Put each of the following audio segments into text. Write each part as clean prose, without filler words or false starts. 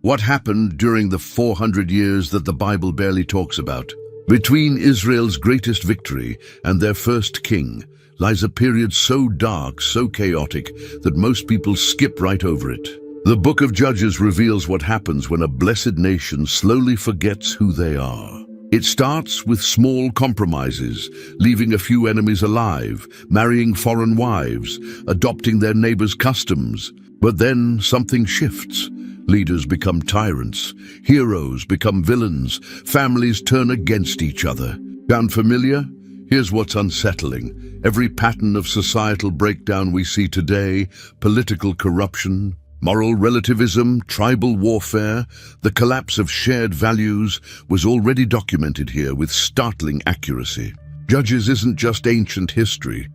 What happened during the 400 years that the Bible barely talks about? Between Israel's greatest victory and their first king lies a period so dark, so chaotic, that most people skip right over it. The book of Judges reveals what happens when a blessed nation slowly forgets who they are. It starts with small compromises, leaving a few enemies alive, marrying foreign wives, adopting their neighbors' customs. But then something shifts. Leaders become tyrants, heroes become villains, families turn against each other. Sound familiar? Here's what's unsettling. Every pattern of societal breakdown we see today, political corruption, moral relativism, tribal warfare, the collapse of shared values, was already documented here with startling accuracy. Judges isn't just ancient history.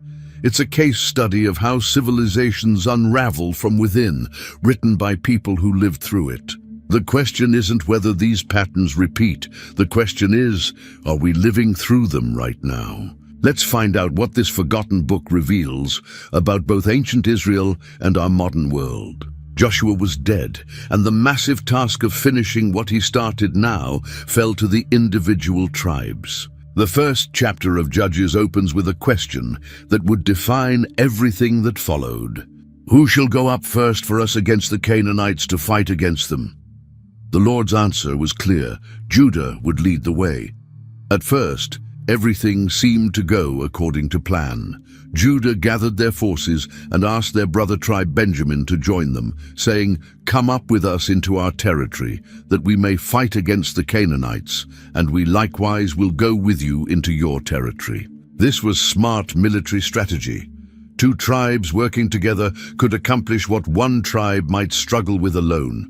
It's a case study of how civilizations unravel from within, written by people who lived through it. The question isn't whether these patterns repeat. The question is, are we living through them right now? Let's find out what this forgotten book reveals about both ancient Israel and our modern world. Joshua was dead, and the massive task of finishing what he started now fell to the individual tribes. The first chapter of Judges opens with a question that would define everything that followed. Who shall go up first for us against the Canaanites to fight against them? The Lord's answer was clear. Judah would lead the way. At first, everything seemed to go according to plan. Judah gathered their forces and asked their brother tribe Benjamin to join them, saying, "Come up with us into our territory, that we may fight against the Canaanites, and we likewise will go with you into your territory." This was smart military strategy. Two tribes working together could accomplish what one tribe might struggle with alone.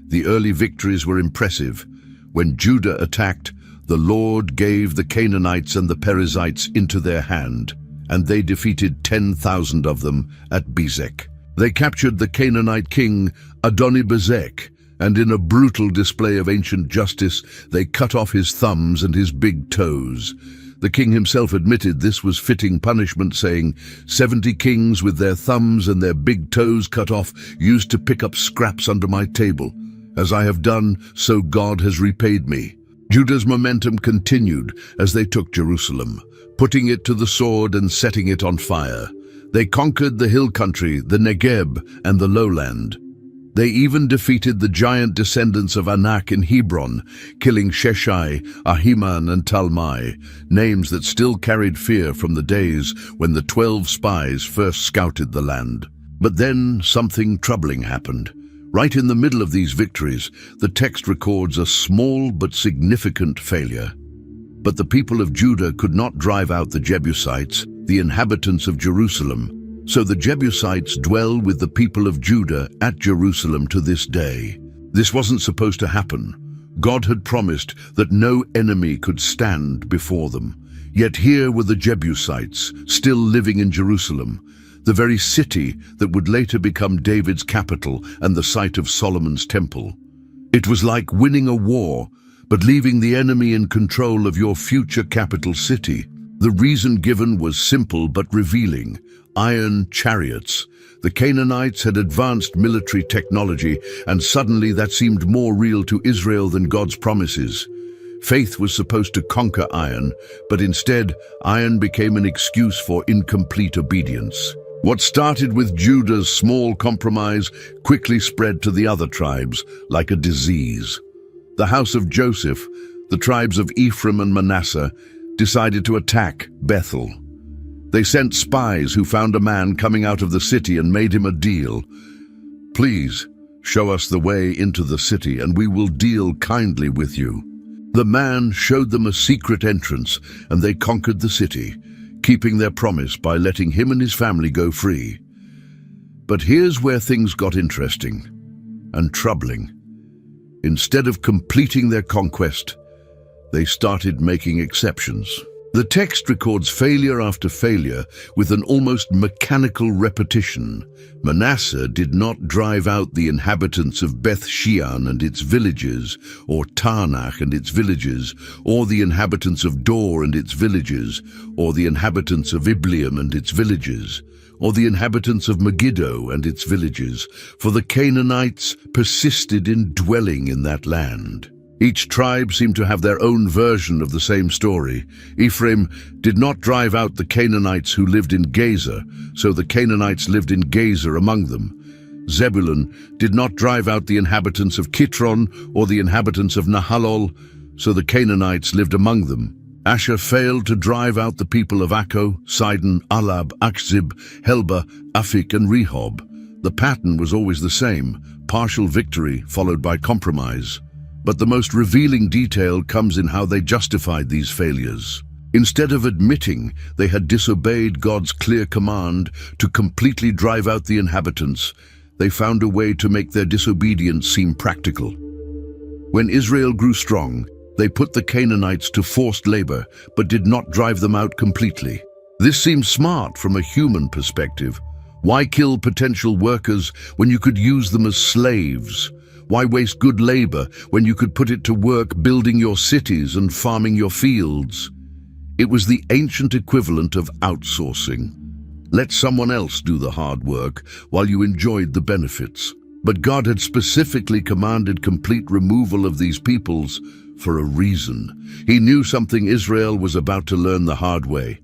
The early victories were impressive. When Judah attacked, the Lord gave the Canaanites and the Perizzites into their hand, and they defeated 10,000 of them at Bezek. They captured the Canaanite king Adoni-Bezek, and in a brutal display of ancient justice, they cut off his thumbs and his big toes. The king himself admitted this was fitting punishment, saying, 70 kings with their thumbs and their big toes cut off used to pick up scraps under my table. As I have done, so God has repaid me. Judah's momentum continued as they took Jerusalem, putting it to the sword and setting it on fire. They conquered the hill country, the Negeb, and the lowland. They even defeated the giant descendants of Anak in Hebron, killing Sheshai, Ahiman, and Talmai, names that still carried fear from the days when the 12 spies first scouted the land. But then something troubling happened. Right in the middle of these victories, the text records a small but significant failure. But the people of Judah could not drive out the Jebusites, the inhabitants of Jerusalem. So the Jebusites dwell with the people of Judah at Jerusalem to this day. This wasn't supposed to happen. God had promised that no enemy could stand before them. Yet here were the Jebusites, still living in Jerusalem, the very city that would later become David's capital and the site of Solomon's temple. It was like winning a war, but leaving the enemy in control of your future capital city. The reason given was simple but revealing: iron chariots. The Canaanites had advanced military technology, and suddenly that seemed more real to Israel than God's promises. Faith was supposed to conquer iron, but instead, iron became an excuse for incomplete obedience. What started with Judah's small compromise quickly spread to the other tribes like a disease. The house of Joseph, the tribes of Ephraim and Manasseh, decided to attack Bethel. They sent spies who found a man coming out of the city and made him a deal. "Please, show us the way into the city and we will deal kindly with you." The man showed them a secret entrance and they conquered the city, keeping their promise by letting him and his family go free. But here's where things got interesting and troubling. Instead of completing their conquest, they started making exceptions. The text records failure after failure with an almost mechanical repetition. Manasseh did not drive out the inhabitants of Beth Shean and its villages, or Taanach and its villages, or the inhabitants of Dor and its villages, or the inhabitants of Ibleam and its villages. or the inhabitants of Megiddo and its villages, for the Canaanites persisted in dwelling in that land. Each tribe seemed to have their own version of the same story. Ephraim did not drive out the Canaanites who lived in Gazer, so the Canaanites lived in Gazer among them. Zebulun did not drive out the inhabitants of Kitron or the inhabitants of Nahalol, so the Canaanites lived among them. Asher failed to drive out the people of Akko, Sidon, Alab, Akzib, Helba, Afik, and Rehob. The pattern was always the same: partial victory followed by compromise. But the most revealing detail comes in how they justified these failures. Instead of admitting they had disobeyed God's clear command to completely drive out the inhabitants, they found a way to make their disobedience seem practical. When Israel grew strong, they put the Canaanites to forced labor, but did not drive them out completely. This seems smart from a human perspective. Why kill potential workers when you could use them as slaves? Why waste good labor when you could put it to work building your cities and farming your fields? It was the ancient equivalent of outsourcing. Let someone else do the hard work while you enjoyed the benefits. But God had specifically commanded complete removal of these peoples for a reason. He knew something Israel was about to learn the hard way.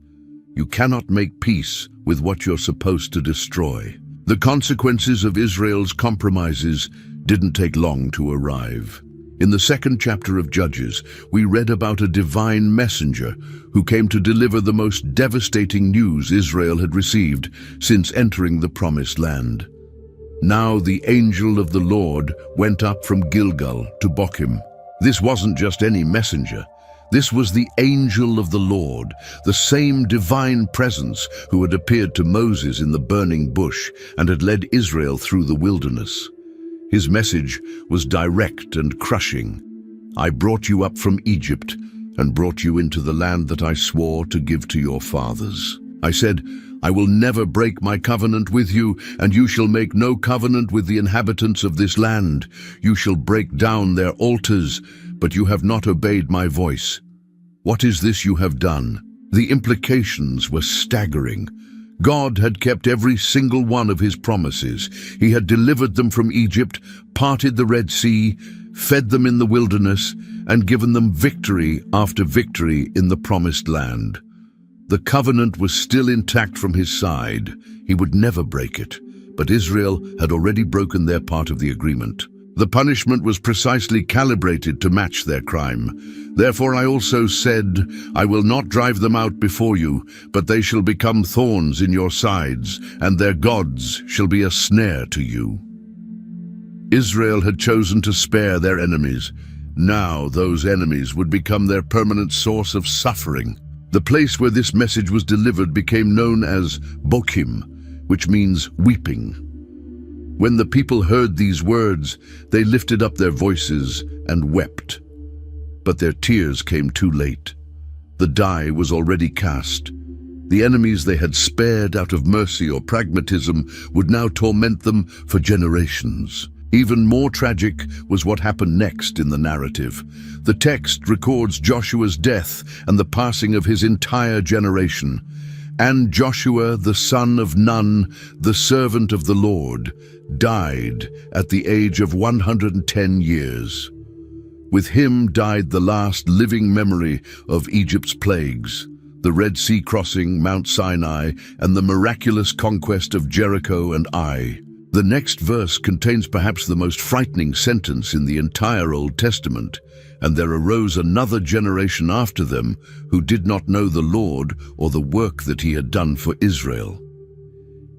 You cannot make peace with what you're supposed to destroy. The consequences of Israel's compromises didn't take long to arrive. In the second chapter of Judges, we read about a divine messenger who came to deliver the most devastating news Israel had received since entering the Promised Land. Now the angel of the Lord went up from Gilgal to Bochim. This wasn't just any messenger. This was the angel of the Lord, the same divine presence who had appeared to Moses in the burning bush and had led Israel through the wilderness. His message was direct and crushing. I brought you up from Egypt and brought you into the land that I swore to give to your fathers. I said, I will never break my covenant with you, and you shall make no covenant with the inhabitants of this land. You shall break down their altars, but you have not obeyed my voice. What is this you have done? The implications were staggering. God had kept every single one of his promises. He had delivered them from Egypt, parted the Red Sea, fed them in the wilderness, and given them victory after victory in the Promised Land. The covenant was still intact from his side. He would never break it, but Israel had already broken their part of the agreement. The punishment was precisely calibrated to match their crime. Therefore I also said, I will not drive them out before you, but they shall become thorns in your sides, and their gods shall be a snare to you. Israel had chosen to spare their enemies. Now those enemies would become their permanent source of suffering. The place where this message was delivered became known as Bochim, which means weeping. When the people heard these words, they lifted up their voices and wept. But their tears came too late. The die was already cast. The enemies they had spared out of mercy or pragmatism would now torment them for generations. Even more tragic was what happened next in the narrative. The text records Joshua's death and the passing of his entire generation. And Joshua, the son of Nun, the servant of the Lord, died at the age of 110 years. With him died the last living memory of Egypt's plagues, the Red Sea crossing, Mount Sinai, and the miraculous conquest of Jericho and Ai. The next verse contains perhaps the most frightening sentence in the entire Old Testament. And there arose another generation after them who did not know the Lord or the work that he had done for Israel.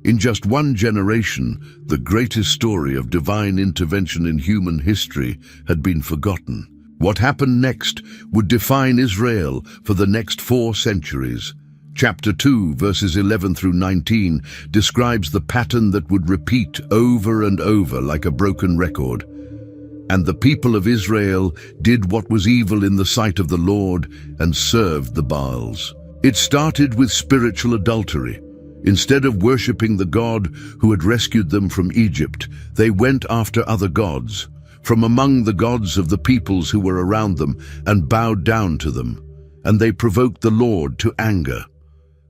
In just one generation, the greatest story of divine intervention in human history had been forgotten. What happened next would define Israel for the next 4 centuries. Chapter 2, verses 11 through 19, describes the pattern that would repeat over and over like a broken record. And the people of Israel did what was evil in the sight of the Lord and served the Baals. It started with spiritual adultery. Instead of worshipping the God who had rescued them from Egypt, they went after other gods, from among the gods of the peoples who were around them, and bowed down to them. And they provoked the Lord to anger.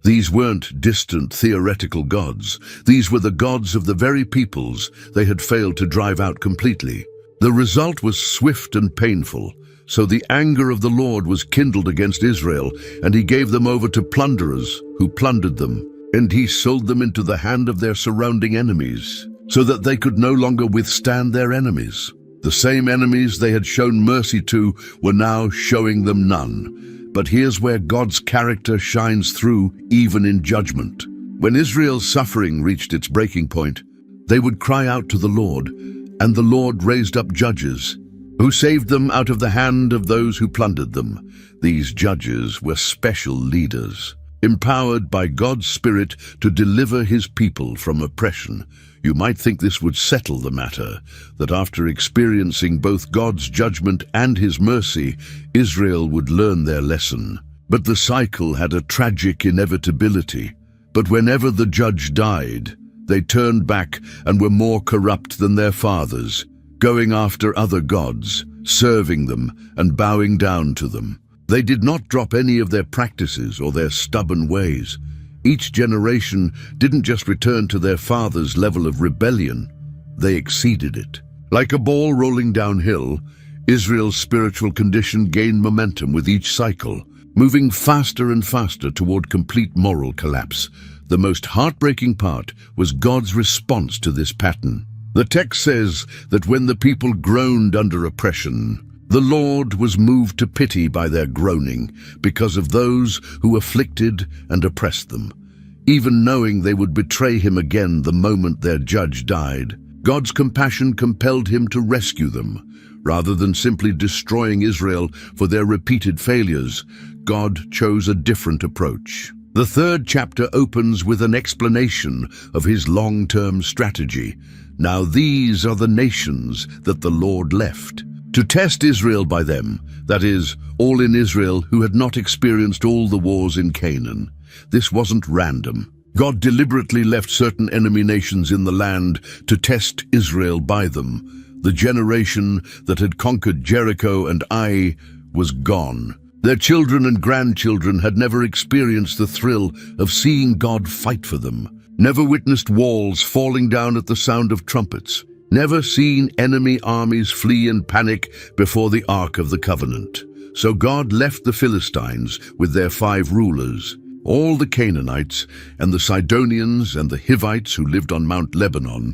These weren't distant theoretical gods. These were the gods of the very peoples they had failed to drive out completely. The result was swift and painful. So the anger of the Lord was kindled against Israel, and he gave them over to plunderers, who plundered them. And he sold them into the hand of their surrounding enemies, so that they could no longer withstand their enemies. The same enemies they had shown mercy to were now showing them none. But here's where God's character shines through, even in judgment. When Israel's suffering reached its breaking point, they would cry out to the Lord, and the Lord raised up judges, who saved them out of the hand of those who plundered them. These judges were special leaders, empowered by God's Spirit to deliver his people from oppression. You might think this would settle the matter, that after experiencing both God's judgment and his mercy, Israel would learn their lesson. But the cycle had a tragic inevitability. But whenever the judge died, they turned back and were more corrupt than their fathers, going after other gods, serving them and bowing down to them. They did not drop any of their practices or their stubborn ways. Each generation didn't just return to their father's level of rebellion, they exceeded it. Like a ball rolling downhill, Israel's spiritual condition gained momentum with each cycle, moving faster and faster toward complete moral collapse. The most heartbreaking part was God's response to this pattern. The text says that when the people groaned under oppression, the Lord was moved to pity by their groaning because of those who afflicted and oppressed them. Even knowing they would betray him again the moment their judge died, God's compassion compelled him to rescue them. Rather than simply destroying Israel for their repeated failures, God chose a different approach. The third chapter opens with an explanation of his long-term strategy. Now these are the nations that the Lord left to test Israel by them, that is, all in Israel who had not experienced all the wars in Canaan. This wasn't random. God deliberately left certain enemy nations in the land to test Israel by them. The generation that had conquered Jericho and Ai was gone. Their children and grandchildren had never experienced the thrill of seeing God fight for them, never witnessed walls falling down at the sound of trumpets, never seen enemy armies flee in panic before the Ark of the Covenant. So God left the Philistines with their 5 rulers, all the Canaanites and the Sidonians and the Hivites who lived on Mount Lebanon,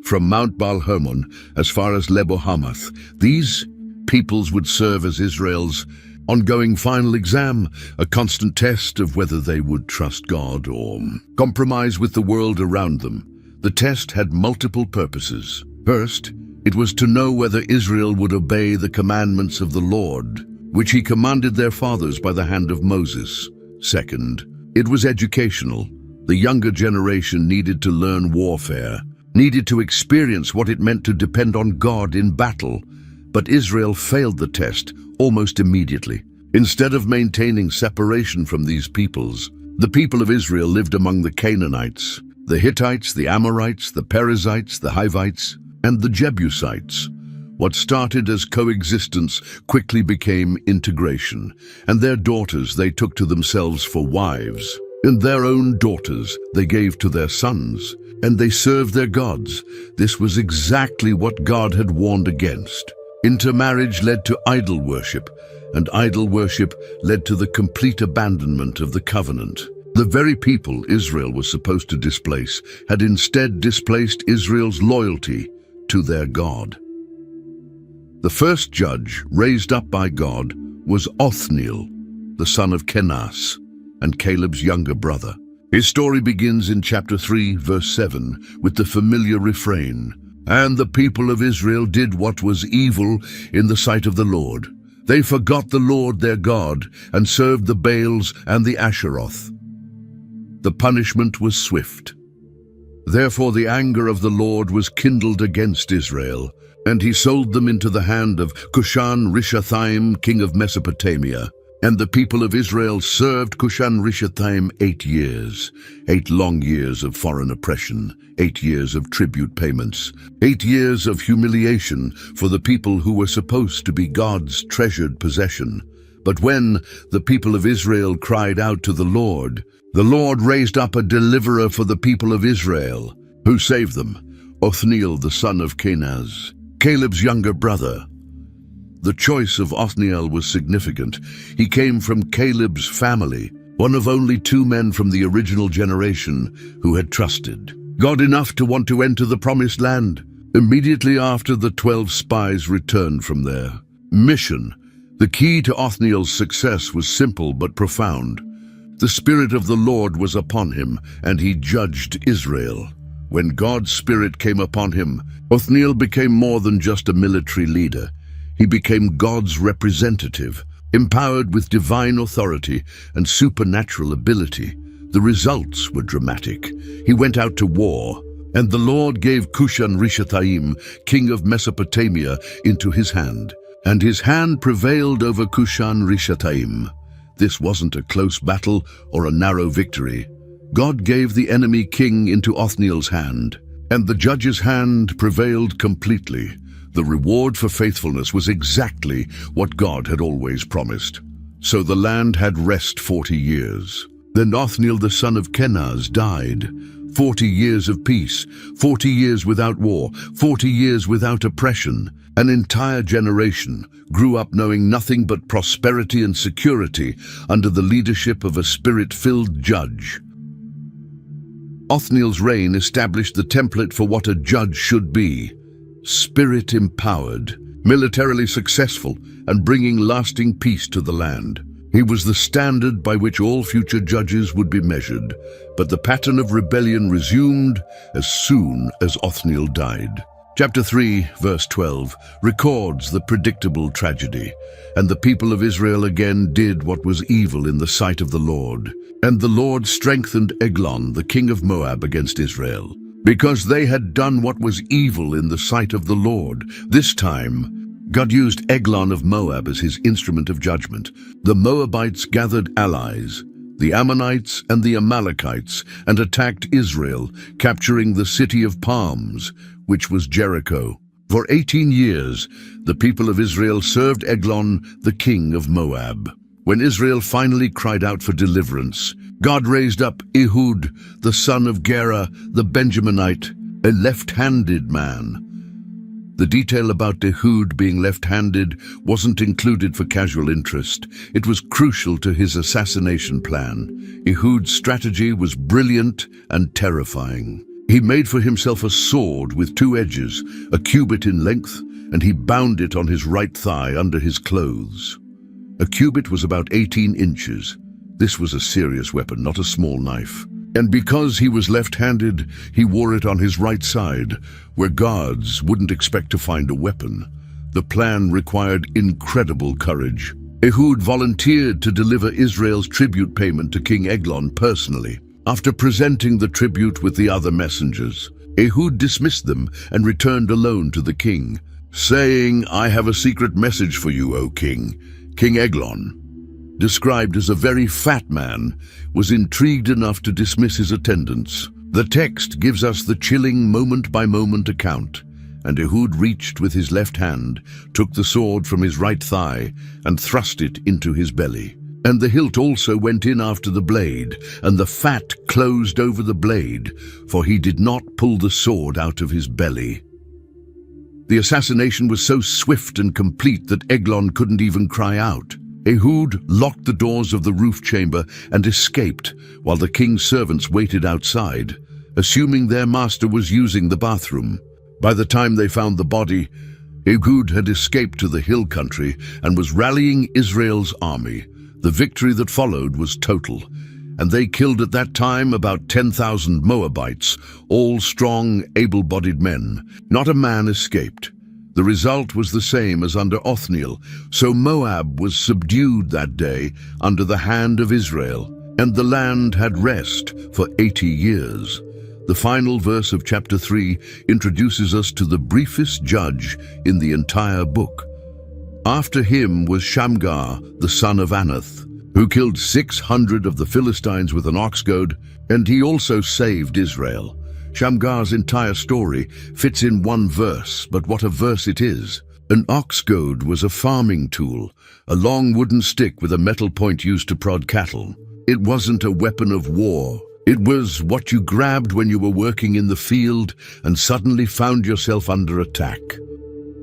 from Mount Baal-Hermon as far as Lebo-Hamath. These peoples would serve as Israel's ongoing final exam, a constant test of whether they would trust God or compromise with the world around them. The test had multiple purposes. First, it was to know whether Israel would obey the commandments of the Lord, which he commanded their fathers by the hand of Moses. Second, it was educational. The younger generation needed to learn warfare, needed to experience what it meant to depend on God in battle. But Israel failed the test almost immediately. Instead of maintaining separation from these peoples, the people of Israel lived among the Canaanites, the Hittites, the Amorites, the Perizzites, the Hivites, and the Jebusites. What started as coexistence quickly became integration, and their daughters they took to themselves for wives, and their own daughters they gave to their sons, and they served their gods. This was exactly what God had warned against. Intermarriage led to idol worship, and idol worship led to the complete abandonment of the covenant. The very people Israel was supposed to displace had instead displaced Israel's loyalty to their God. The first judge raised up by God was Othniel, the son of Kenaz, and Caleb's younger brother. His story begins in chapter 3, verse 7, with the familiar refrain, "And the people of Israel did what was evil in the sight of the Lord. They forgot the Lord their God and served the Baals and the Asheroth." The punishment was swift. Therefore the anger of the Lord was kindled against Israel, and he sold them into the hand of Cushan-Rishathaim, king of Mesopotamia. And the people of Israel served Cushan-Rishathaim 8 years, 8 long years of foreign oppression, 8 years of tribute payments, 8 years of humiliation for the people who were supposed to be God's treasured possession. But when the people of Israel cried out to the Lord, The Lord raised up a deliverer for the people of Israel. Who saved them? Othniel, the son of Kenaz, Caleb's younger brother. The choice of Othniel was significant. He came from Caleb's family, one of only 2 men from the original generation who had trusted God enough to want to enter the promised land. Immediately after the 12 spies returned from their mission, the key to Othniel's success was simple but profound. The Spirit of the Lord was upon him, and he judged Israel. When God's Spirit came upon him, Othniel became more than just a military leader. He became God's representative, empowered with divine authority and supernatural ability. The results were dramatic. He went out to war, and the Lord gave Cushan-Rishathaim, king of Mesopotamia, into his hand. And his hand prevailed over Cushan-Rishathaim. This wasn't a close battle or a narrow victory. God gave the enemy king into Othniel's hand, and the judge's hand prevailed completely. The reward for faithfulness was exactly what God had always promised. So the land had rest 40 years. Then Othniel the son of Kenaz died. 40 years of peace, 40 years without war, 40 years without oppression. An entire generation grew up knowing nothing but prosperity and security under the leadership of a spirit-filled judge. Othniel's reign established the template for what a judge should be: spirit-empowered, militarily successful, and bringing lasting peace to the land. He was the standard by which all future judges would be measured, but the pattern of rebellion resumed as soon as Othniel died. Chapter 3, verse 12, records the predictable tragedy. And the people of Israel again did what was evil in the sight of the Lord. And the Lord strengthened Eglon, the king of Moab, against Israel, because they had done what was evil in the sight of the Lord. This time, God used Eglon of Moab as his instrument of judgment. The Moabites gathered allies, the Ammonites and the Amalekites, and attacked Israel, capturing the city of palms, which was Jericho. For 18 years, the people of Israel served Eglon, the king of Moab. When Israel finally cried out for deliverance, God raised up Ehud, the son of Gera, the Benjaminite, a left-handed man. The detail about Ehud being left-handed wasn't included for casual interest. It was crucial to his assassination plan. Ehud's strategy was brilliant and terrifying. He made for himself a sword with 2 edges, a cubit in length, and he bound it on his right thigh under his clothes. A cubit was about 18 inches. This was a serious weapon, not a small knife. And because he was left-handed, he wore it on his right side, where guards wouldn't expect to find a weapon. The plan required incredible courage. Ehud volunteered to deliver Israel's tribute payment to King Eglon personally. After presenting the tribute with the other messengers, Ehud dismissed them and returned alone to the king, saying, "I have a secret message for you, O king." King Eglon, described as a very fat man, was intrigued enough to dismiss his attendants. The text gives us the chilling moment-by-moment account. And Ehud reached with his left hand, took the sword from his right thigh, and thrust it into his belly. And the hilt also went in after the blade, and the fat closed over the blade, for he did not pull the sword out of his belly. The assassination was so swift and complete that Eglon couldn't even cry out. Ehud locked the doors of the roof chamber and escaped, while the king's servants waited outside, assuming their master was using the bathroom. By the time they found the body, Ehud had escaped to the hill country and was rallying Israel's army. The victory that followed was total, and they killed at that time about 10,000 Moabites, all strong, able-bodied men. Not a man escaped. The result was the same as under Othniel, so Moab was subdued that day under the hand of Israel, and the land had rest for 80 years. The final verse of chapter 3 introduces us to the briefest judge in the entire book. After him was Shamgar, the son of Anath, who killed 600 of the Philistines with an ox goad, and he also saved Israel. Shamgar's entire story fits in one verse, but what a verse it is. An ox goad was a farming tool, a long wooden stick with a metal point used to prod cattle. It wasn't a weapon of war. It was what you grabbed when you were working in the field and suddenly found yourself under attack.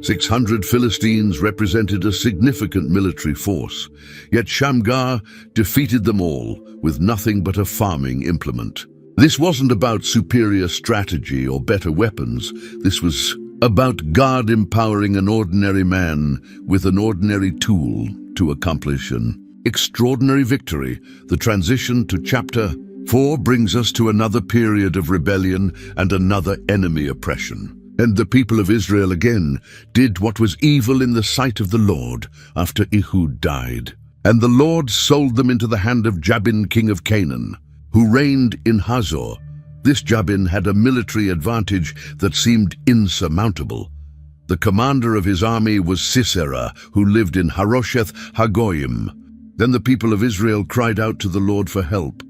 600 Philistines represented a significant military force, yet Shamgar defeated them all with nothing but a farming implement. This wasn't about superior strategy or better weapons. This was about God empowering an ordinary man with an ordinary tool to accomplish an extraordinary victory. The transition to chapter 4 brings us to another period of rebellion and another enemy oppression. And the people of Israel again did what was evil in the sight of the Lord after Ehud died. And the Lord sold them into the hand of Jabin, king of Canaan, who reigned in Hazor. This Jabin had a military advantage that seemed insurmountable. The commander of his army was Sisera, who lived in Harosheth Hagoyim. Then the people of Israel cried out to the Lord for help.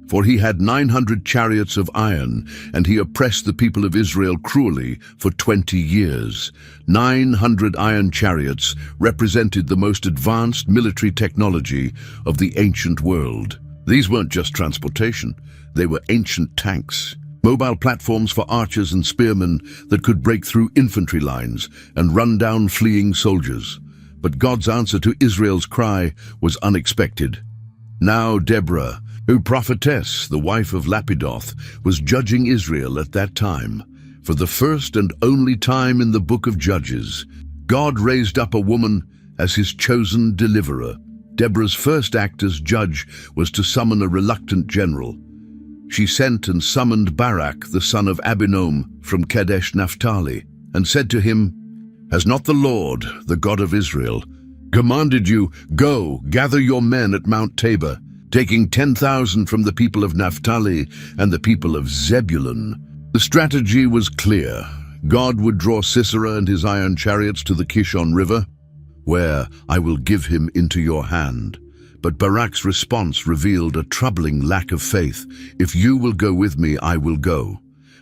For he had 900 chariots of iron, and he oppressed the people of Israel cruelly for 20 years. 900 iron chariots represented the most advanced military technology of the ancient world. These weren't just transportation, they were ancient tanks, mobile platforms for archers and spearmen that could break through infantry lines and run down fleeing soldiers. But God's answer to Israel's cry was unexpected. Now Deborah, who prophetess, the wife of Lapidoth, was judging Israel at that time. For the first and only time in the book of Judges, God raised up a woman as his chosen deliverer. Deborah's first act as judge was to summon a reluctant general. She sent and summoned Barak, the son of Abinoam, from Kadesh Naphtali, and said to him, "Has not the Lord, the God of Israel, commanded you, go, gather your men at Mount Tabor, taking 10,000 from the people of Naphtali and the people of Zebulun?" The strategy was clear. God would draw Sisera and his iron chariots to the Kishon River, where I will give him into your hand. But Barak's response revealed a troubling lack of faith. If you will go with me, I will go.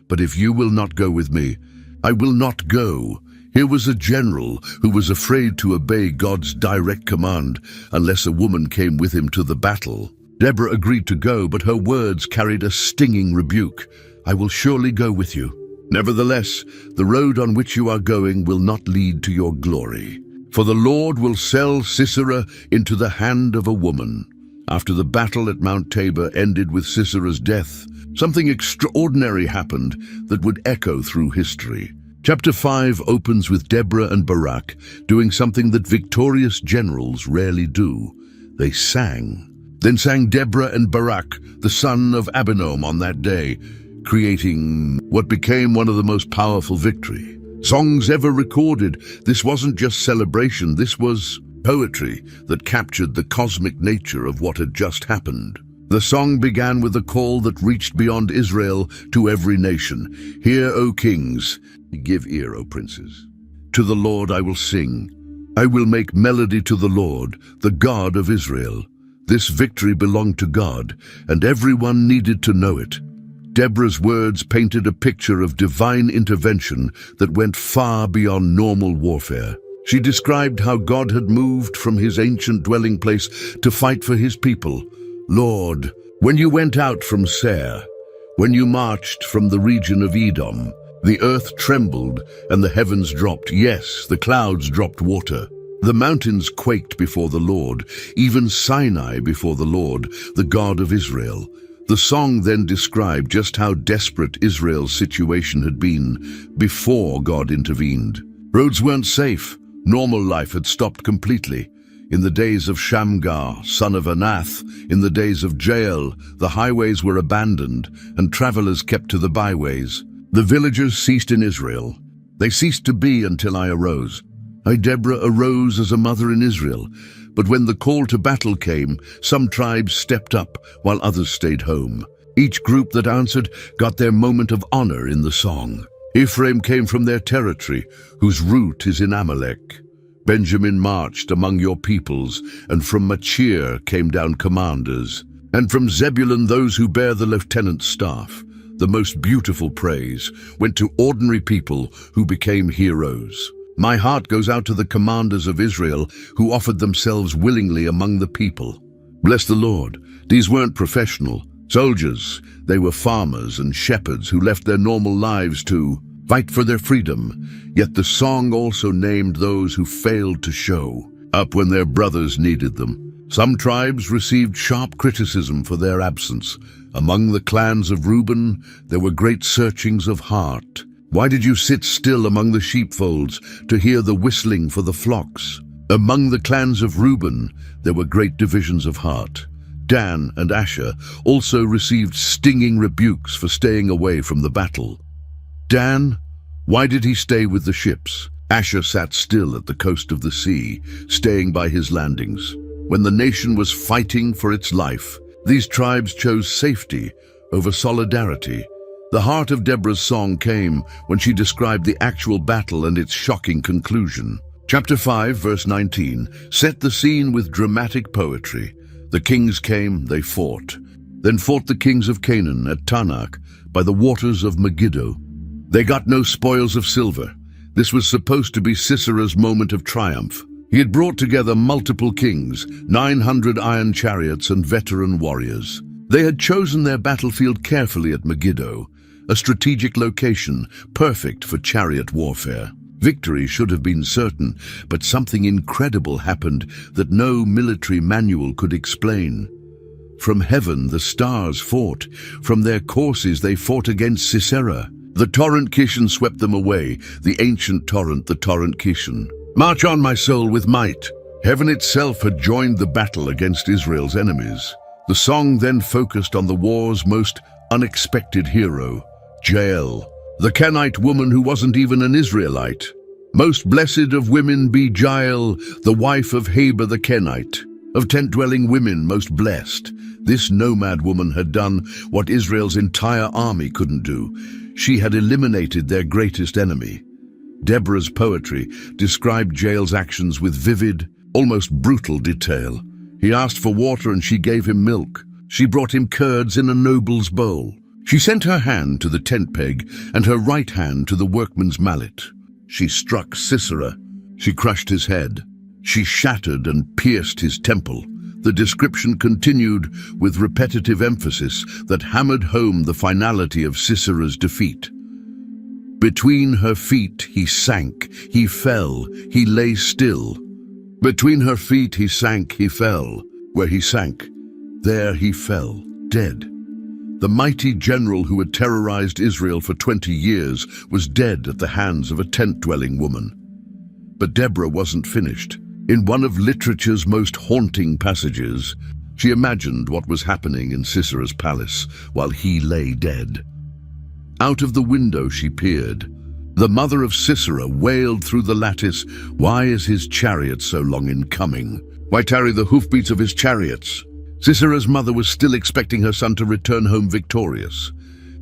But if you will not go with me, I will not go. Here was a general who was afraid to obey God's direct command unless a woman came with him to the battle. Deborah agreed to go, but her words carried a stinging rebuke. "I will surely go with you. Nevertheless, the road on which you are going will not lead to your glory. For the Lord will sell Sisera into the hand of a woman." After the battle at Mount Tabor ended with Sisera's death, something extraordinary happened that would echo through history. Chapter 5 opens with Deborah and Barak doing something that victorious generals rarely do. They sang. Then sang Deborah and Barak, the son of Abinoam, on that day, creating what became one of the most powerful victory songs ever recorded. This wasn't just celebration, this was poetry that captured the cosmic nature of what had just happened. The song began with a call that reached beyond Israel to every nation. "Hear, O kings, give ear, O princes. To the Lord I will sing. I will make melody to the Lord, the God of Israel." This victory belonged to God, and everyone needed to know it. Deborah's words painted a picture of divine intervention that went far beyond normal warfare. She described how God had moved from his ancient dwelling place to fight for his people. "Lord, when you went out from Seir, when you marched from the region of Edom, the earth trembled and the heavens dropped. Yes, the clouds dropped water. The mountains quaked before the Lord, even Sinai before the Lord, the God of Israel." The song then described just how desperate Israel's situation had been before God intervened. Roads weren't safe. Normal life had stopped completely. In the days of Shamgar, son of Anath, in the days of Jael, the highways were abandoned and travelers kept to the byways. The villagers ceased in Israel. They ceased to be until I arose. I, Deborah, arose as a mother in Israel. But when the call to battle came, some tribes stepped up while others stayed home. Each group that answered got their moment of honor in the song. Ephraim came from their territory, whose root is in Amalek. Benjamin marched among your peoples, and from Machir came down commanders. And from Zebulun those who bear the lieutenant's staff. The most beautiful praise went to ordinary people who became heroes. My heart goes out to the commanders of Israel who offered themselves willingly among the people. Bless the Lord, these weren't professional soldiers. They were farmers and shepherds who left their normal lives to fight for their freedom. Yet the song also named those who failed to show up when their brothers needed them. Some tribes received sharp criticism for their absence. Among the clans of Reuben, there were great searchings of heart. Why did you sit still among the sheepfolds to hear the whistling for the flocks? Among the clans of Reuben, there were great divisions of heart. Dan and Asher also received stinging rebukes for staying away from the battle. Dan, why did he stay with the ships? Asher sat still at the coast of the sea, staying by his landings. When the nation was fighting for its life, these tribes chose safety over solidarity. The heart of Deborah's song came when she described the actual battle and its shocking conclusion. Chapter 5, verse 19, set the scene with dramatic poetry. The kings came, they fought. Then fought the kings of Canaan at Tanakh by the waters of Megiddo. They got no spoils of silver. This was supposed to be Sisera's moment of triumph. He had brought together multiple kings, 900 iron chariots and veteran warriors. They had chosen their battlefield carefully at Megiddo, a strategic location perfect for chariot warfare. Victory should have been certain, but something incredible happened that no military manual could explain. From heaven the stars fought. From their courses they fought against Sisera. The torrent Kishon swept them away, the ancient torrent, the torrent Kishon. March on, my soul, with might. Heaven itself had joined the battle against Israel's enemies. The song then focused on the war's most unexpected hero, Jael, the Kenite woman who wasn't even an Israelite. Most blessed of women be Jael, the wife of Heber the Kenite. Of tent-dwelling women, most blessed. This nomad woman had done what Israel's entire army couldn't do. She had eliminated their greatest enemy. Deborah's poetry described Jael's actions with vivid, almost brutal detail. He asked for water and she gave him milk. She brought him curds in a noble's bowl. She sent her hand to the tent peg and her right hand to the workman's mallet. She struck Sisera. She crushed his head. She shattered and pierced his temple. The description continued with repetitive emphasis that hammered home the finality of Sisera's defeat. Between her feet he sank, he fell, he lay still. Between her feet he sank, he fell. Where he sank, there he fell, dead. The mighty general who had terrorized Israel for 20 years was dead at the hands of a tent-dwelling woman. But Deborah wasn't finished. In one of literature's most haunting passages, she imagined what was happening in Sisera's palace while he lay dead. Out of the window she peered. The mother of Sisera wailed through the lattice, "Why is his chariot so long in coming? Why tarry the hoofbeats of his chariots?" Sisera's mother was still expecting her son to return home victorious.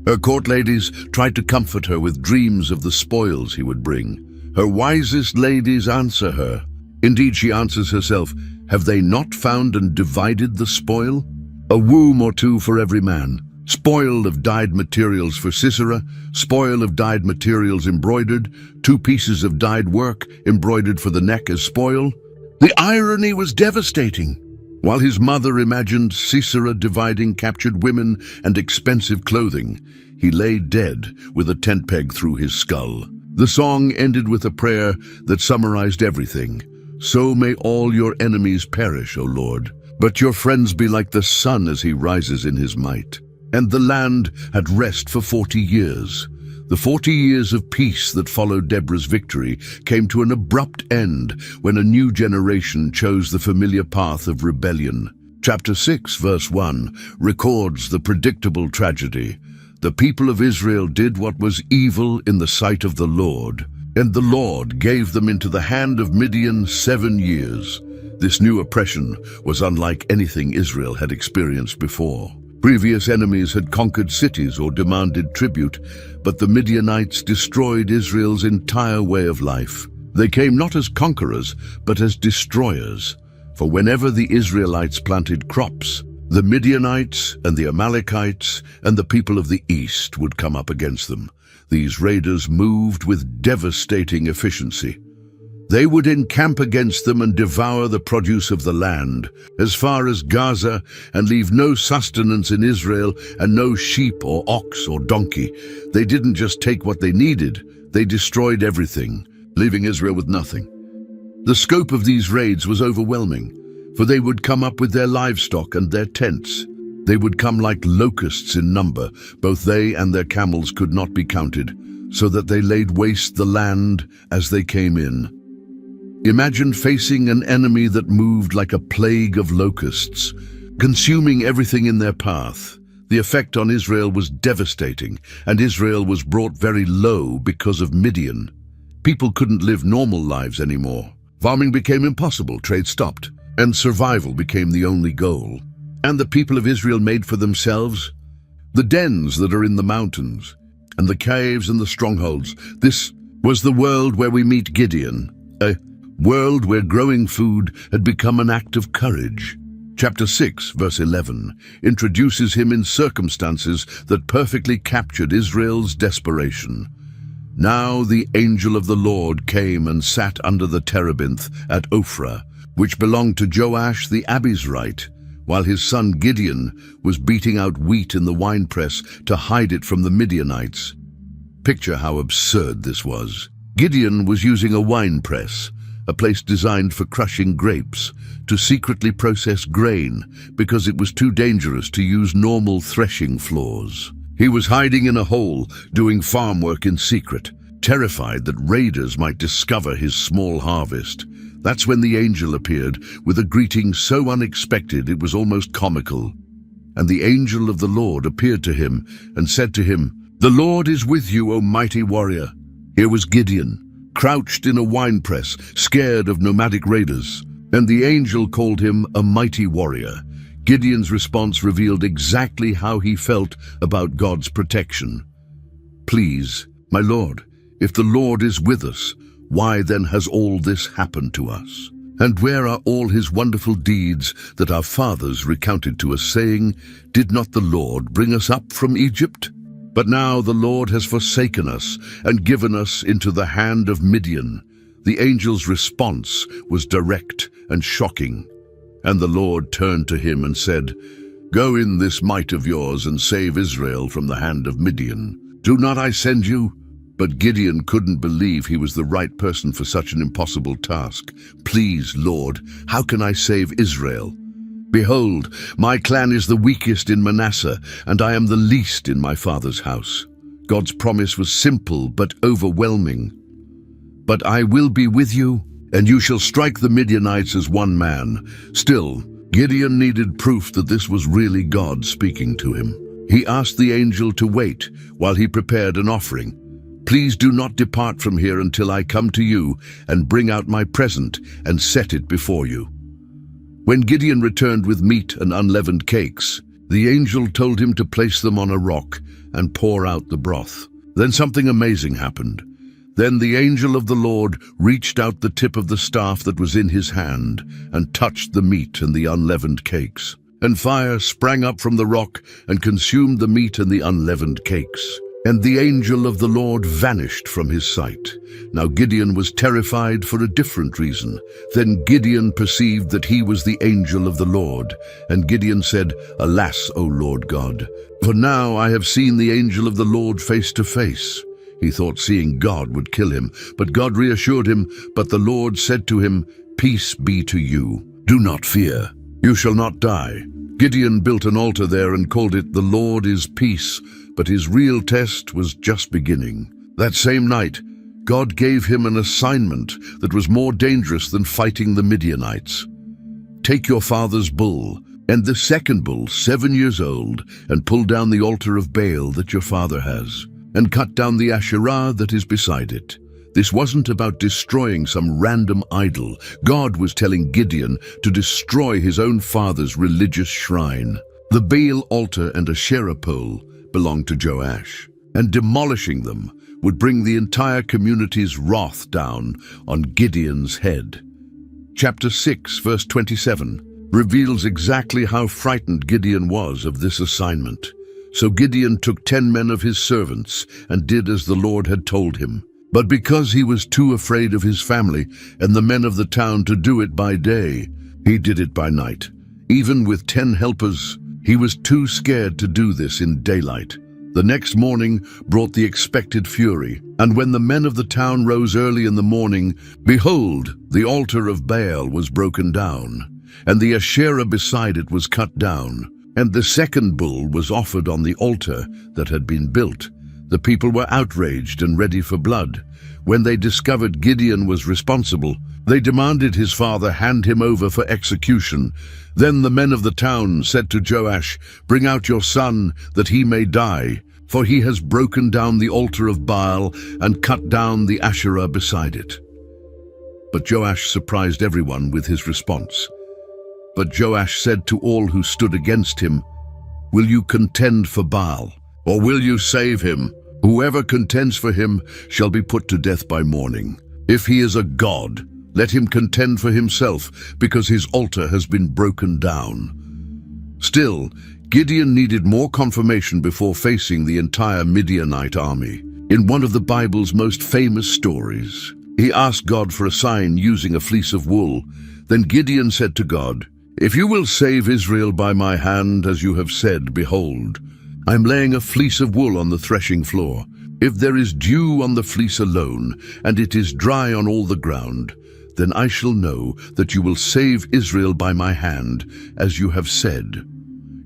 Her court ladies tried to comfort her with dreams of the spoils he would bring. Her wisest ladies answer her. Indeed, she answers herself, "Have they not found and divided the spoil? A womb or two for every man. Spoil of dyed materials for Sisera, spoil of dyed materials embroidered, 2 pieces of dyed work embroidered for the neck as spoil." The irony was devastating. While his mother imagined Sisera dividing captured women and expensive clothing, he lay dead with a tent peg through his skull. The song ended with a prayer that summarized everything. "So may all your enemies perish, O Lord, but your friends be like the sun as he rises in his might." And the land had rest for 40 years. The 40 years of peace that followed Deborah's victory came to an abrupt end when a new generation chose the familiar path of rebellion. Chapter 6, verse 1, records the predictable tragedy. The people of Israel did what was evil in the sight of the Lord, and the Lord gave them into the hand of Midian 7 years. This new oppression was unlike anything Israel had experienced before. Previous enemies had conquered cities or demanded tribute, but the Midianites destroyed Israel's entire way of life. They came not as conquerors, but as destroyers. For whenever the Israelites planted crops, the Midianites and the Amalekites and the people of the east would come up against them. These raiders moved with devastating efficiency. They would encamp against them and devour the produce of the land, as far as Gaza, and leave no sustenance in Israel, and no sheep or ox or donkey. They didn't just take what they needed, they destroyed everything, leaving Israel with nothing. The scope of these raids was overwhelming, for they would come up with their livestock and their tents. They would come like locusts in number. Both they and their camels could not be counted, so that they laid waste the land as they came in. Imagine facing an enemy that moved like a plague of locusts, consuming everything in their path. The effect on Israel was devastating, and Israel was brought very low because of Midian. People couldn't live normal lives anymore. Farming became impossible, trade stopped, and survival became the only goal. And the people of Israel made for themselves the dens that are in the mountains, and the caves and the strongholds. This was the world where we meet Gideon, a world where growing food had become an act of courage. Chapter 6, verse 11, introduces him in circumstances that perfectly captured Israel's desperation. Now the angel of the Lord came and sat under the terebinth at Ophrah, which belonged to Joash the Abizrite, while his son Gideon was beating out wheat in the winepress to hide it from the Midianites. Picture how absurd this was. Gideon was using a winepress, a place designed for crushing grapes, to secretly process grain because it was too dangerous to use normal threshing floors. He was hiding in a hole, doing farm work in secret, terrified that raiders might discover his small harvest. That's when the angel appeared, with a greeting so unexpected it was almost comical. And the angel of the Lord appeared to him and said to him, "The Lord is with you, O mighty warrior." Here was Gideon, crouched in a winepress, scared of nomadic raiders, and the angel called him a mighty warrior. Gideon's response revealed exactly how he felt about God's protection. "Please, my Lord, if the Lord is with us, why then has all this happened to us? And where are all his wonderful deeds that our fathers recounted to us, saying, 'Did not the Lord bring us up from Egypt?' But now the Lord has forsaken us and given us into the hand of Midian." The angel's response was direct and shocking. And the Lord turned to him and said, "Go in this might of yours and save Israel from the hand of Midian. Do not I send you?" But Gideon couldn't believe he was the right person for such an impossible task. "Please, Lord, how can I save Israel? Behold, my clan is the weakest in Manasseh, and I am the least in my father's house." God's promise was simple but overwhelming. "But I will be with you, and you shall strike the Midianites as one man." Still, Gideon needed proof that this was really God speaking to him. He asked the angel to wait while he prepared an offering. "Please do not depart from here until I come to you and bring out my present and set it before you." When Gideon returned with meat and unleavened cakes, the angel told him to place them on a rock and pour out the broth. Then something amazing happened. Then the angel of the Lord reached out the tip of the staff that was in his hand and touched the meat and the unleavened cakes. And fire sprang up from the rock and consumed the meat and the unleavened cakes. And the angel of the Lord vanished from his sight. Now Gideon was terrified for a different reason. Then Gideon perceived that he was the angel of the Lord. And Gideon said, "Alas, O Lord God, for now I have seen the angel of the Lord face to face." He thought seeing God would kill him, but God reassured him. But the Lord said to him, "Peace be to you. Do not fear. You shall not die." Gideon built an altar there and called it "The Lord is Peace," but his real test was just beginning. That same night, God gave him an assignment that was more dangerous than fighting the Midianites. "Take your father's bull, and the second bull, 7 years old, and pull down the altar of Baal that your father has, and cut down the Asherah that is beside it." This wasn't about destroying some random idol. God was telling Gideon to destroy his own father's religious shrine. The Baal altar and Asherah pole belonged to Joash, and demolishing them would bring the entire community's wrath down on Gideon's head. Chapter 6, verse 27, reveals exactly how frightened Gideon was of this assignment. So Gideon took 10 men of his servants and did as the Lord had told him. But because he was too afraid of his family and the men of the town to do it by day, he did it by night. Even with 10 helpers, he was too scared to do this in daylight. The next morning brought the expected fury, and when the men of the town rose early in the morning, behold, the altar of Baal was broken down, and the Asherah beside it was cut down, and the second bull was offered on the altar that had been built. The people were outraged and ready for blood. When they discovered Gideon was responsible, they demanded his father hand him over for execution. Then the men of the town said to Joash, "Bring out your son, that he may die, for he has broken down the altar of Baal and cut down the Asherah beside it." But Joash surprised everyone with his response. But Joash said to all who stood against him, "Will you contend for Baal, or will you save him? Whoever contends for him shall be put to death by morning. If he is a god, let him contend for himself, because his altar has been broken down." Still, Gideon needed more confirmation before facing the entire Midianite army. In one of the Bible's most famous stories, he asked God for a sign using a fleece of wool. Then Gideon said to God, "If you will save Israel by my hand, as you have said, behold, I am laying a fleece of wool on the threshing floor. If there is dew on the fleece alone, and it is dry on all the ground, then I shall know that you will save Israel by my hand, as you have said."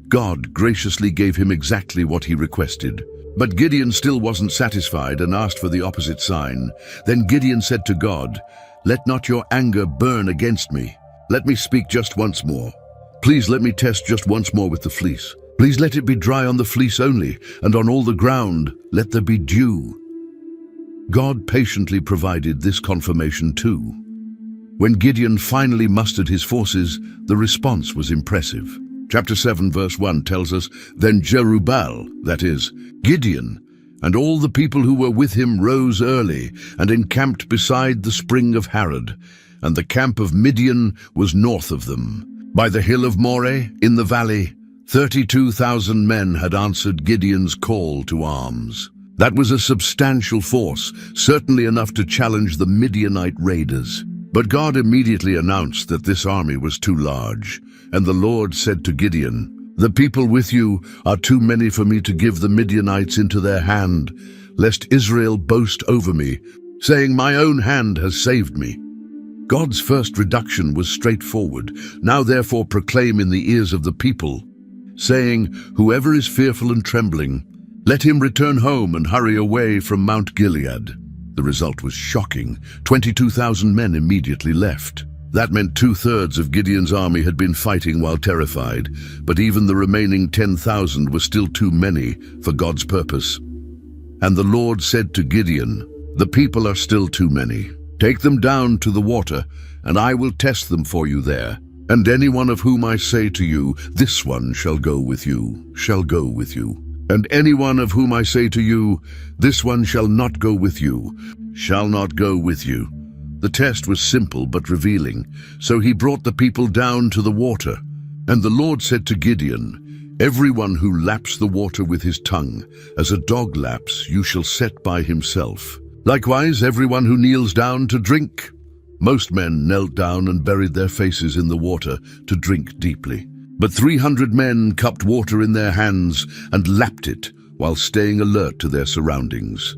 God graciously gave him exactly what he requested. But Gideon still wasn't satisfied and asked for the opposite sign. Then Gideon said to God, "Let not your anger burn against me. Let me speak just once more. Please let me test just once more with the fleece. Please let it be dry on the fleece only, and on all the ground let there be dew." God patiently provided this confirmation too. When Gideon finally mustered his forces, the response was impressive. Chapter 7 verse 1 tells us, "Then Jerubbaal, that is, Gideon, and all the people who were with him rose early and encamped beside the spring of Harod, and the camp of Midian was north of them. By the hill of Moreh, in the valley, 32,000 men had answered Gideon's call to arms." That was a substantial force, certainly enough to challenge the Midianite raiders. But God immediately announced that this army was too large, and the Lord said to Gideon, "The people with you are too many for me to give the Midianites into their hand, lest Israel boast over me, saying, 'My own hand has saved me.'" God's first reduction was straightforward. "Now therefore proclaim in the ears of the people, saying, 'Whoever is fearful and trembling, let him return home and hurry away from Mount Gilead.'" The result was shocking. 22,000 men immediately left. That meant 2/3 of Gideon's army had been fighting while terrified, but even the remaining 10,000 were still too many for God's purpose. And the Lord said to Gideon, "The people are still too many. Take them down to the water, and I will test them for you there. And any one of whom I say to you, 'This one shall go with you,' shall go with you. And any one of whom I say to you, 'This one shall not go with you,' shall not go with you." The test was simple but revealing. So he brought the people down to the water. And the Lord said to Gideon, "Everyone who laps the water with his tongue, as a dog laps, you shall set by himself. Likewise, everyone who kneels down to drink." Most men knelt down and buried their faces in the water to drink deeply. But 300 men cupped water in their hands and lapped it while staying alert to their surroundings.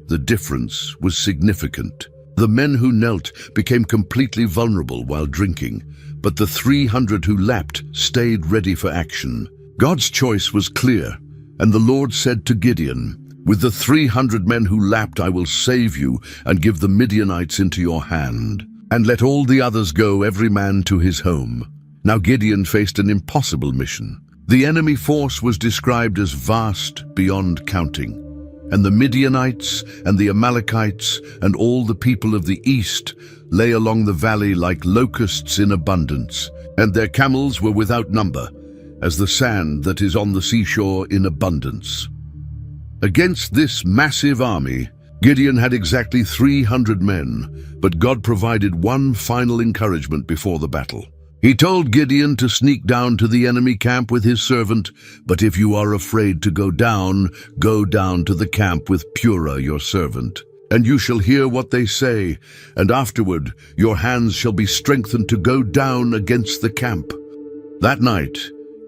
The difference was significant. The men who knelt became completely vulnerable while drinking, but the 300 who lapped stayed ready for action. God's choice was clear, and the Lord said to Gideon, "With the 300 men who lapped I will save you and give the Midianites into your hand. And let all the others go, every man to his home." Now Gideon faced an impossible mission. The enemy force was described as vast beyond counting, and the Midianites and the Amalekites and all the people of the east lay along the valley like locusts in abundance, and their camels were without number, as the sand that is on the seashore in abundance. Against this massive army, Gideon had exactly 300 men, but God provided one final encouragement before the battle. He told Gideon to sneak down to the enemy camp with his servant, "But if you are afraid to go down to the camp with Purah your servant." and you shall hear what they say, and afterward your hands shall be strengthened to go down against the camp." That night,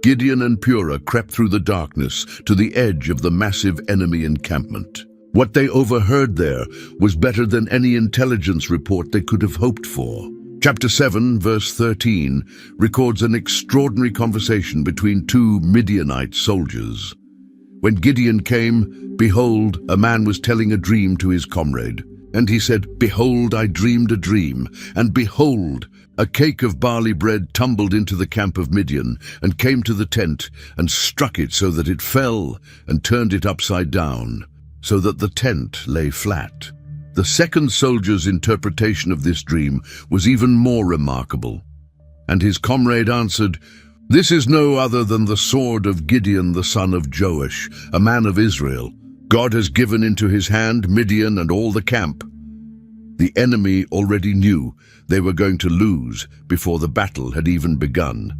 Gideon and Purah crept through the darkness to the edge of the massive enemy encampment. What they overheard there was better than any intelligence report they could have hoped for. Chapter 7, verse 13, records an extraordinary conversation between two Midianite soldiers. When Gideon came, behold, a man was telling a dream to his comrade. And he said, "Behold, I dreamed a dream, and behold, a cake of barley bread tumbled into the camp of Midian, and came to the tent, and struck it so that it fell, and turned it upside down, so that the tent lay flat." The second soldier's interpretation of this dream was even more remarkable. And his comrade answered, "This is no other than the sword of Gideon the son of Joash, a man of Israel. God has given into his hand Midian and all the camp." The enemy already knew they were going to lose before the battle had even begun.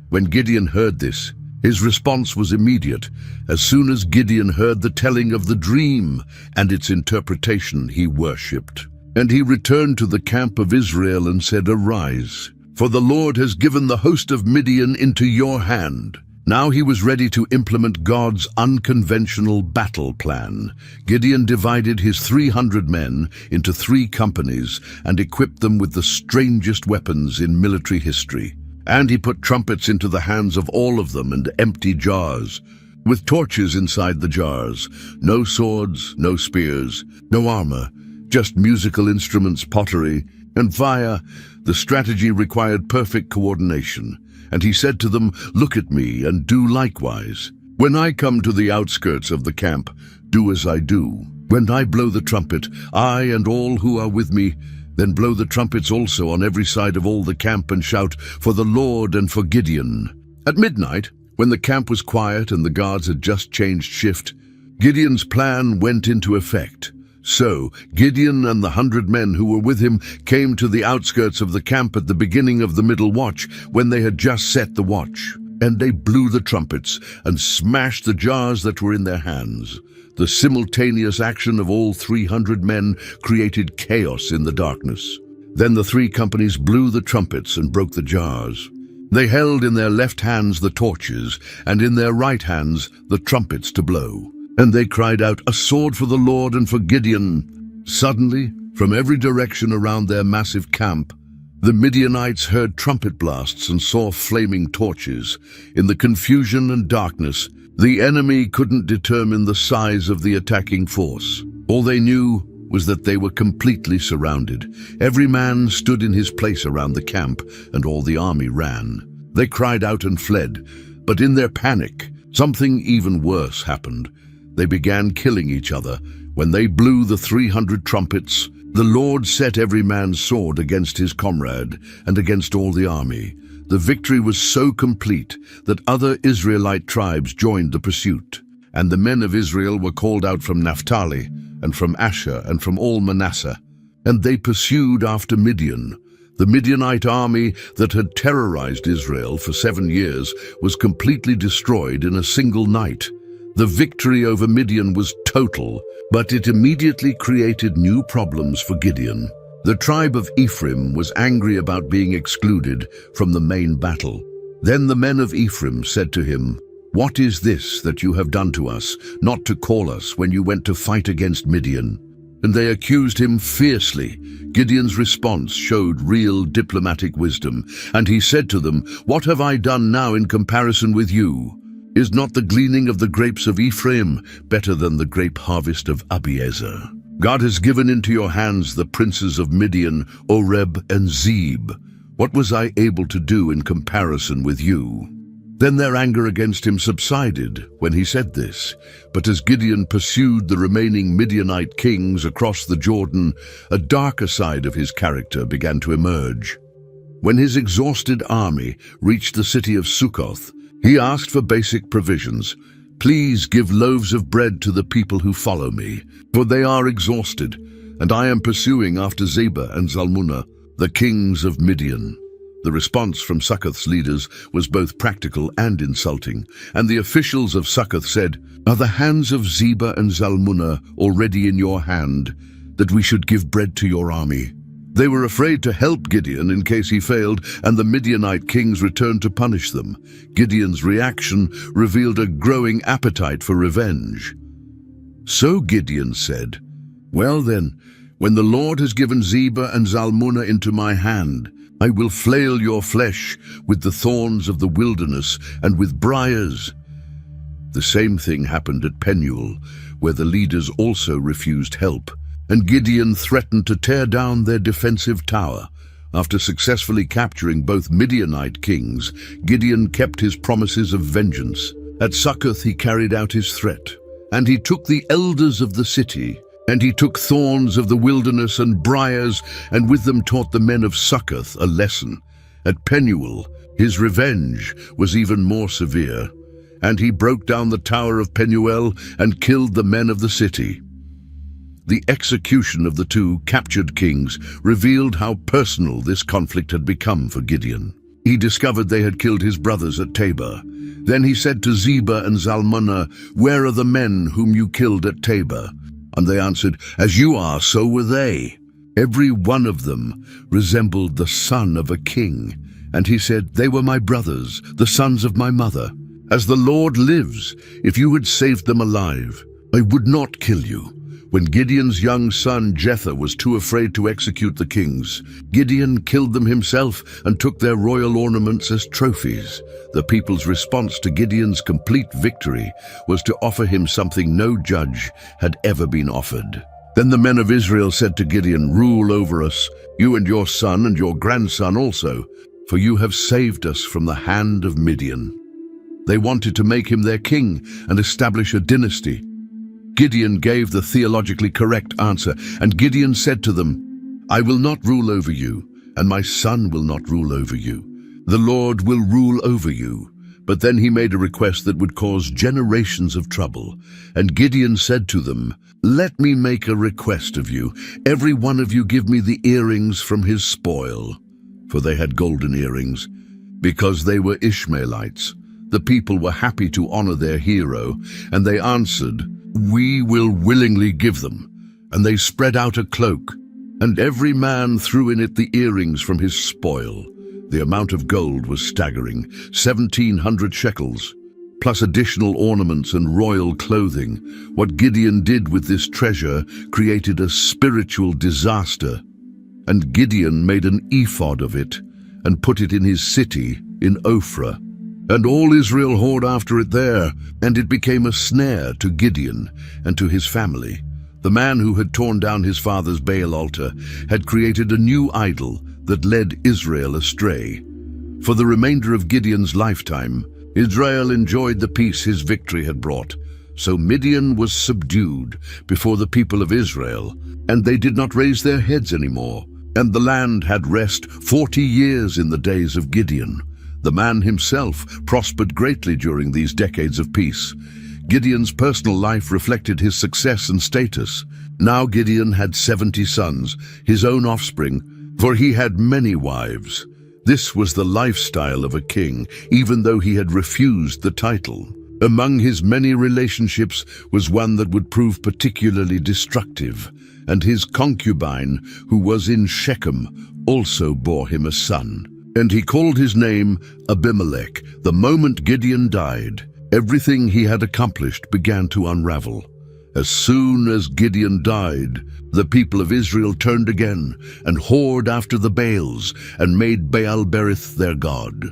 When Gideon heard this, his response was immediate. As soon as Gideon heard the telling of the dream and its interpretation, he worshipped. And he returned to the camp of Israel and said, "Arise, for the Lord has given the host of Midian into your hand." Now he was ready to implement God's unconventional battle plan. Gideon divided his 300 men into 3 companies and equipped them with the strangest weapons in military history. And he put trumpets into the hands of all of them and empty jars, with torches inside the jars. No swords, no spears, no armor, just musical instruments, pottery, and fire. The strategy required perfect coordination. And he said to them, "Look at me and do likewise. When I come to the outskirts of the camp, do as I do. When I blow the trumpet, I and all who are with me, then blow the trumpets also on every side of all the camp and shout, 'For the Lord and for Gideon.'" At midnight, when the camp was quiet and the guards had just changed shift, Gideon's plan went into effect. So Gideon and the 100 men who were with him came to the outskirts of the camp at the beginning of the middle watch, when they had just set the watch. And they blew the trumpets and smashed the jars that were in their hands. The simultaneous action of all 300 men created chaos in the darkness. Then the 3 companies blew the trumpets and broke the jars. They held in their left hands the torches, and in their right hands the trumpets to blow. And they cried out, "A sword for the Lord and for Gideon." Suddenly, from every direction around their massive camp, the Midianites heard trumpet blasts and saw flaming torches. In the confusion and darkness, the enemy couldn't determine the size of the attacking force. All they knew was that they were completely surrounded. Every man stood in his place around the camp, and all the army ran. They cried out and fled, but in their panic, something even worse happened. They began killing each other. When they blew the 300 trumpets, the Lord set every man's sword against his comrade and against all the army. The victory was so complete that other Israelite tribes joined the pursuit. And the men of Israel were called out from Naphtali, and from Asher, and from all Manasseh. And they pursued after Midian. The Midianite army that had terrorized Israel for 7 years was completely destroyed in a single night. The victory over Midian was total, but it immediately created new problems for Gideon. The tribe of Ephraim was angry about being excluded from the main battle. Then the men of Ephraim said to him, "What is this that you have done to us, not to call us when you went to fight against Midian?" And they accused him fiercely. Gideon's response showed real diplomatic wisdom, and he said to them, "What have I done now in comparison with you? Is not the gleaning of the grapes of Ephraim better than the grape harvest of Abiezer? God has given into your hands the princes of Midian, Oreb and Zeb. What was I able to do in comparison with you?" Then their anger against him subsided when he said this. But as Gideon pursued the remaining Midianite kings across the Jordan, a darker side of his character began to emerge. When his exhausted army reached the city of Sukkoth, he asked for basic provisions. "Please give loaves of bread to the people who follow me, for they are exhausted, and I am pursuing after Zebah and Zalmunna, the kings of Midian." The response from Sukkoth's leaders was both practical and insulting, and the officials of Sukkoth said, "Are the hands of Zebah and Zalmunna already in your hand? that we should give bread to your army. They were afraid to help Gideon in case he failed, and the Midianite kings returned to punish them. Gideon's reaction revealed a growing appetite for revenge. So Gideon said, "Well then, when the Lord has given Zebah and Zalmunna into my hand, I will flail your flesh with the thorns of the wilderness and with briars." The same thing happened at Penuel, where the leaders also refused help, and Gideon threatened to tear down their defensive tower. After successfully capturing both Midianite kings, Gideon kept his promises of vengeance. At Succoth he carried out his threat, and he took the elders of the city, and he took thorns of the wilderness and briars, and with them taught the men of Succoth a lesson. At Penuel, his revenge was even more severe, and he broke down the tower of Penuel and killed the men of the city. The execution of the two captured kings revealed how personal this conflict had become for Gideon. He discovered they had killed his brothers at Tabor. Then he said to Zebah and Zalmunna, "Where are the men whom you killed at Tabor?" And they answered, "As you are, so were they." Every one of them resembled the son of a king. And he said, "They were my brothers, the sons of my mother. As the Lord lives, if you had saved them alive, I would not kill you." When Gideon's young son Jether was too afraid to execute the kings, Gideon killed them himself and took their royal ornaments as trophies. The people's response to Gideon's complete victory was to offer him something no judge had ever been offered. Then the men of Israel said to Gideon, "Rule over us, you and your son and your grandson also, for you have saved us from the hand of Midian." They wanted to make him their king and establish a dynasty. Gideon gave the theologically correct answer, and Gideon said to them, "I will not rule over you, and my son will not rule over you. The Lord will rule over you." But then he made a request that would cause generations of trouble. And Gideon said to them, "Let me make a request of you. Every one of you give me the earrings from his spoil." For they had golden earrings. Because they were Ishmaelites, the people were happy to honor their hero, and they answered, "We will willingly give them." And they spread out a cloak, and every man threw in it the earrings from his spoil. The amount of gold was staggering, 1,700 shekels, plus additional ornaments and royal clothing. What Gideon did with this treasure created a spiritual disaster. And Gideon made an ephod of it and put it in his city in Ophrah. And all Israel whored after it there, and it became a snare to Gideon and to his family. The man who had torn down his father's Baal altar had created a new idol that led Israel astray. For the remainder of Gideon's lifetime, Israel enjoyed the peace his victory had brought. So Midian was subdued before the people of Israel, and they did not raise their heads anymore. And the land had rest 40 years in the days of Gideon. The man himself prospered greatly during these decades of peace. Gideon's personal life reflected his success and status. Now Gideon had 70 sons, his own offspring, for he had many wives. This was the lifestyle of a king, even though he had refused the title. Among his many relationships was one that would prove particularly destructive, and his concubine, who was in Shechem, also bore him a son. And he called his name Abimelech. The moment Gideon died, everything he had accomplished began to unravel. As soon as Gideon died, the people of Israel turned again and whored after the Baals and made Baal-berith their god.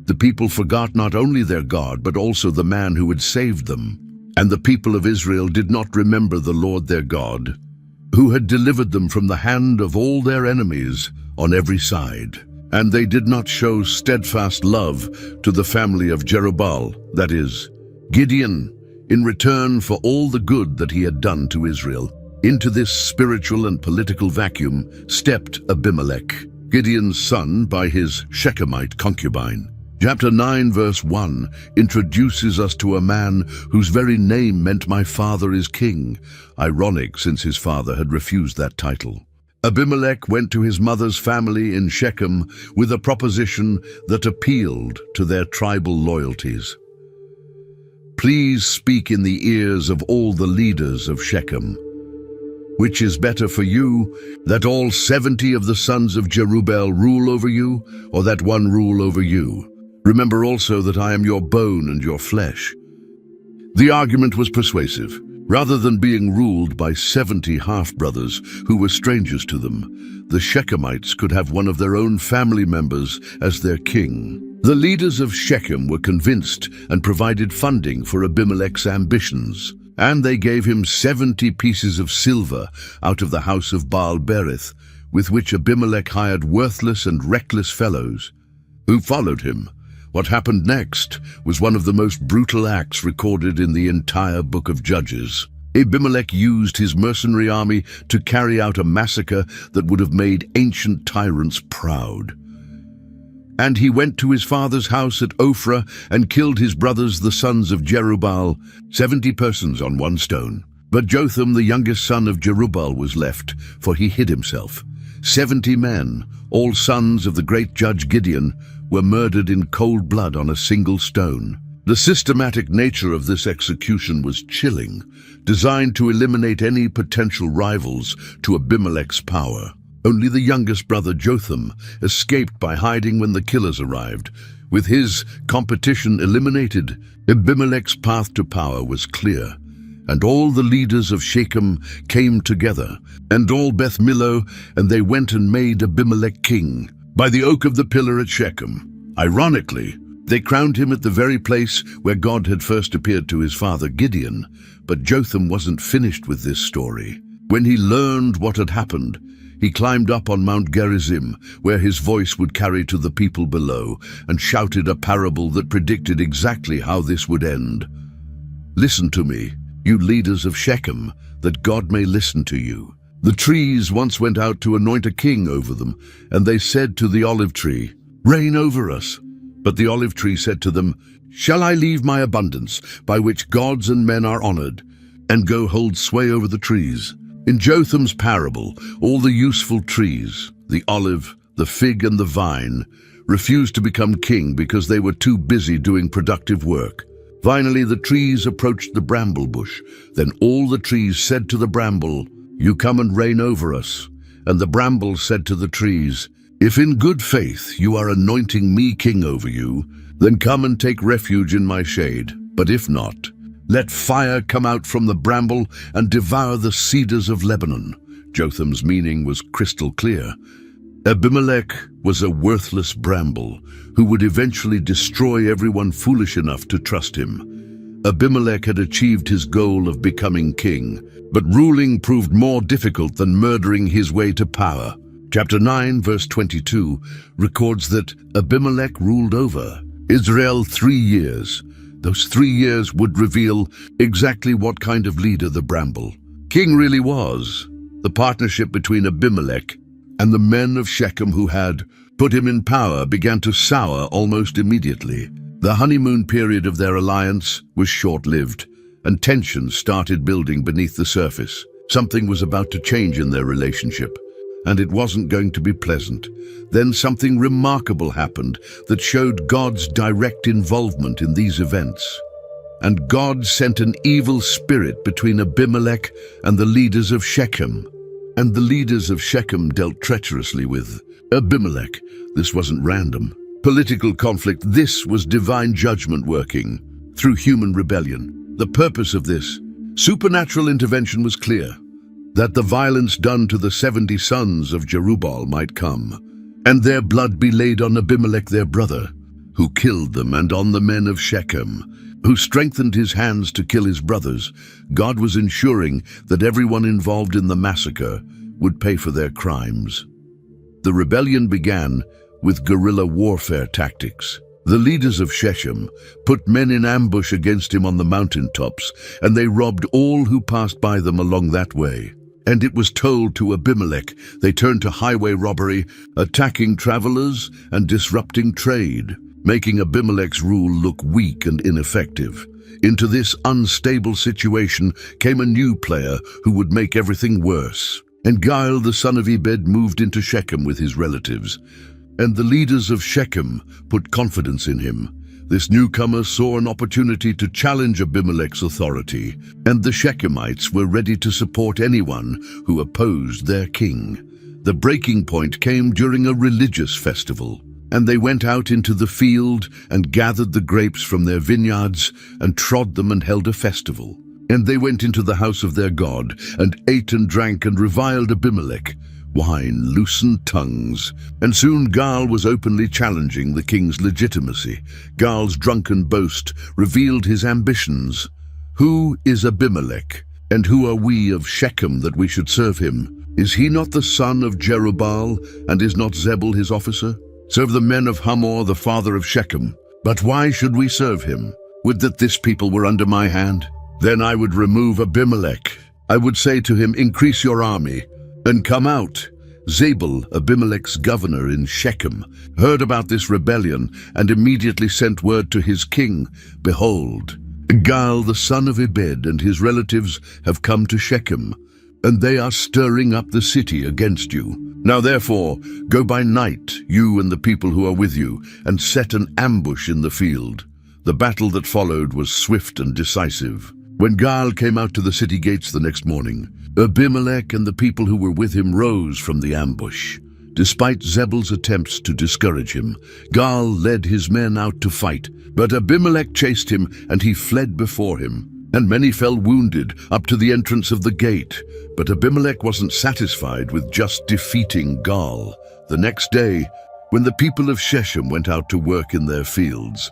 The people forgot not only their God, but also the man who had saved them. And the people of Israel did not remember the Lord their God, who had delivered them from the hand of all their enemies on every side. And they did not show steadfast love to the family of Jerubbaal, that is, Gideon, in return for all the good that he had done to Israel. Into this spiritual and political vacuum stepped Abimelech, Gideon's son by his Shechemite concubine. Chapter 9, verse 1 introduces us to a man whose very name meant "my father is king," ironic since his father had refused that title. Abimelech went to his mother's family in Shechem with a proposition that appealed to their tribal loyalties. "Please speak in the ears of all the leaders of Shechem. Which is better for you, that all 70 of the sons of Jerubbaal rule over you, or that one rule over you? Remember also that I am your bone and your flesh." The argument was persuasive. Rather than being ruled by 70 half-brothers who were strangers to them, the Shechemites could have one of their own family members as their king. The leaders of Shechem were convinced and provided funding for Abimelech's ambitions, and they gave him 70 pieces of silver out of the house of Baal-berith, with which Abimelech hired worthless and reckless fellows who followed him. What happened next was one of the most brutal acts recorded in the entire book of Judges. Abimelech used his mercenary army to carry out a massacre that would have made ancient tyrants proud. And he went to his father's house at Ophrah and killed his brothers, the sons of Jerubbaal, 70 persons on one stone. But Jotham, the youngest son of Jerubbaal, was left, for he hid himself. 70 men, all sons of the great judge Gideon, were murdered in cold blood on a single stone. The systematic nature of this execution was chilling, designed to eliminate any potential rivals to Abimelech's power. Only the youngest brother Jotham escaped by hiding when the killers arrived. With his competition eliminated, Abimelech's path to power was clear, and all the leaders of Shechem came together, and all Beth Millo, and they went and made Abimelech king by the oak of the pillar at Shechem. Ironically, they crowned him at the very place where God had first appeared to his father Gideon. But Jotham wasn't finished with this story. When he learned what had happened, he climbed up on Mount Gerizim, where his voice would carry to the people below, and shouted a parable that predicted exactly how this would end. "Listen to me, you leaders of Shechem, that God may listen to you. The trees once went out to anoint a king over them, and they said to the olive tree, 'Reign over us.' But the olive tree said to them, 'Shall I leave my abundance, by which gods and men are honored, and go hold sway over the trees?' In Jotham's parable, all the useful trees, the olive, the fig, and the vine, refused to become king because they were too busy doing productive work. Finally, the trees approached the bramble bush. Then all the trees said to the bramble, 'You come and reign over us.' And the bramble said to the trees, 'If in good faith you are anointing me king over you, then come and take refuge in my shade. But if not, let fire come out from the bramble and devour the cedars of Lebanon.'" Jotham's meaning was crystal clear. Abimelech was a worthless bramble who would eventually destroy everyone foolish enough to trust him. Abimelech had achieved his goal of becoming king, but ruling proved more difficult than murdering his way to power. Chapter 9, verse 22, records that Abimelech ruled over Israel 3 years. Those 3 years would reveal exactly what kind of leader the bramble king really was. The partnership between Abimelech and the men of Shechem who had put him in power began to sour almost immediately. The honeymoon period of their alliance was short-lived, and tensions started building beneath the surface. Something was about to change in their relationship, and it wasn't going to be pleasant. Then something remarkable happened that showed God's direct involvement in these events. And God sent an evil spirit between Abimelech and the leaders of Shechem. And the leaders of Shechem dealt treacherously with Abimelech. This wasn't random political conflict. This was divine judgment working through human rebellion. The purpose of this supernatural intervention was clear: that the violence done to the 70 sons of Jerubbaal might come, and their blood be laid on Abimelech their brother, who killed them, and on the men of Shechem, who strengthened his hands to kill his brothers. God was ensuring that everyone involved in the massacre would pay for their crimes. The rebellion began with guerrilla warfare tactics. The leaders of Shechem put men in ambush against him on the mountaintops, and they robbed all who passed by them along that way. And it was told to Abimelech they turned to highway robbery, attacking travelers and disrupting trade, making Abimelech's rule look weak and ineffective. Into this unstable situation came a new player who would make everything worse. And Gaal, the son of Ebed, moved into Shechem with his relatives. And the leaders of Shechem put confidence in him. This newcomer saw an opportunity to challenge Abimelech's authority, and the Shechemites were ready to support anyone who opposed their king. The breaking point came during a religious festival, and they went out into the field and gathered the grapes from their vineyards and trod them and held a festival. And they went into the house of their god and ate and drank and reviled Abimelech. Wine loosened tongues, and soon Gaal was openly challenging the king's legitimacy. Gaal's drunken boast revealed his ambitions. Who is Abimelech, and who are we of Shechem that we should serve him? Is he not the son of Jerubbaal, and is not Zebul his officer? Serve the men of Hamor, the father of Shechem. But why should we serve him? Would that this people were under my hand. Then I would remove Abimelech. I would say to him, increase your army, and come out. Zebul, Abimelech's governor in Shechem, heard about this rebellion and immediately sent word to his king, behold, Gaal the son of Ebed and his relatives have come to Shechem, and they are stirring up the city against you. Now therefore, go by night, you and the people who are with you, and set an ambush in the field. The battle that followed was swift and decisive. When Gaal came out to the city gates the next morning, Abimelech and the people who were with him rose from the ambush. Despite Zebul's attempts to discourage him, Gaal led his men out to fight, but Abimelech chased him, and he fled before him. And many fell wounded up to the entrance of the gate. But Abimelech wasn't satisfied with just defeating Gaal. The next day, when the people of Shechem went out to work in their fields,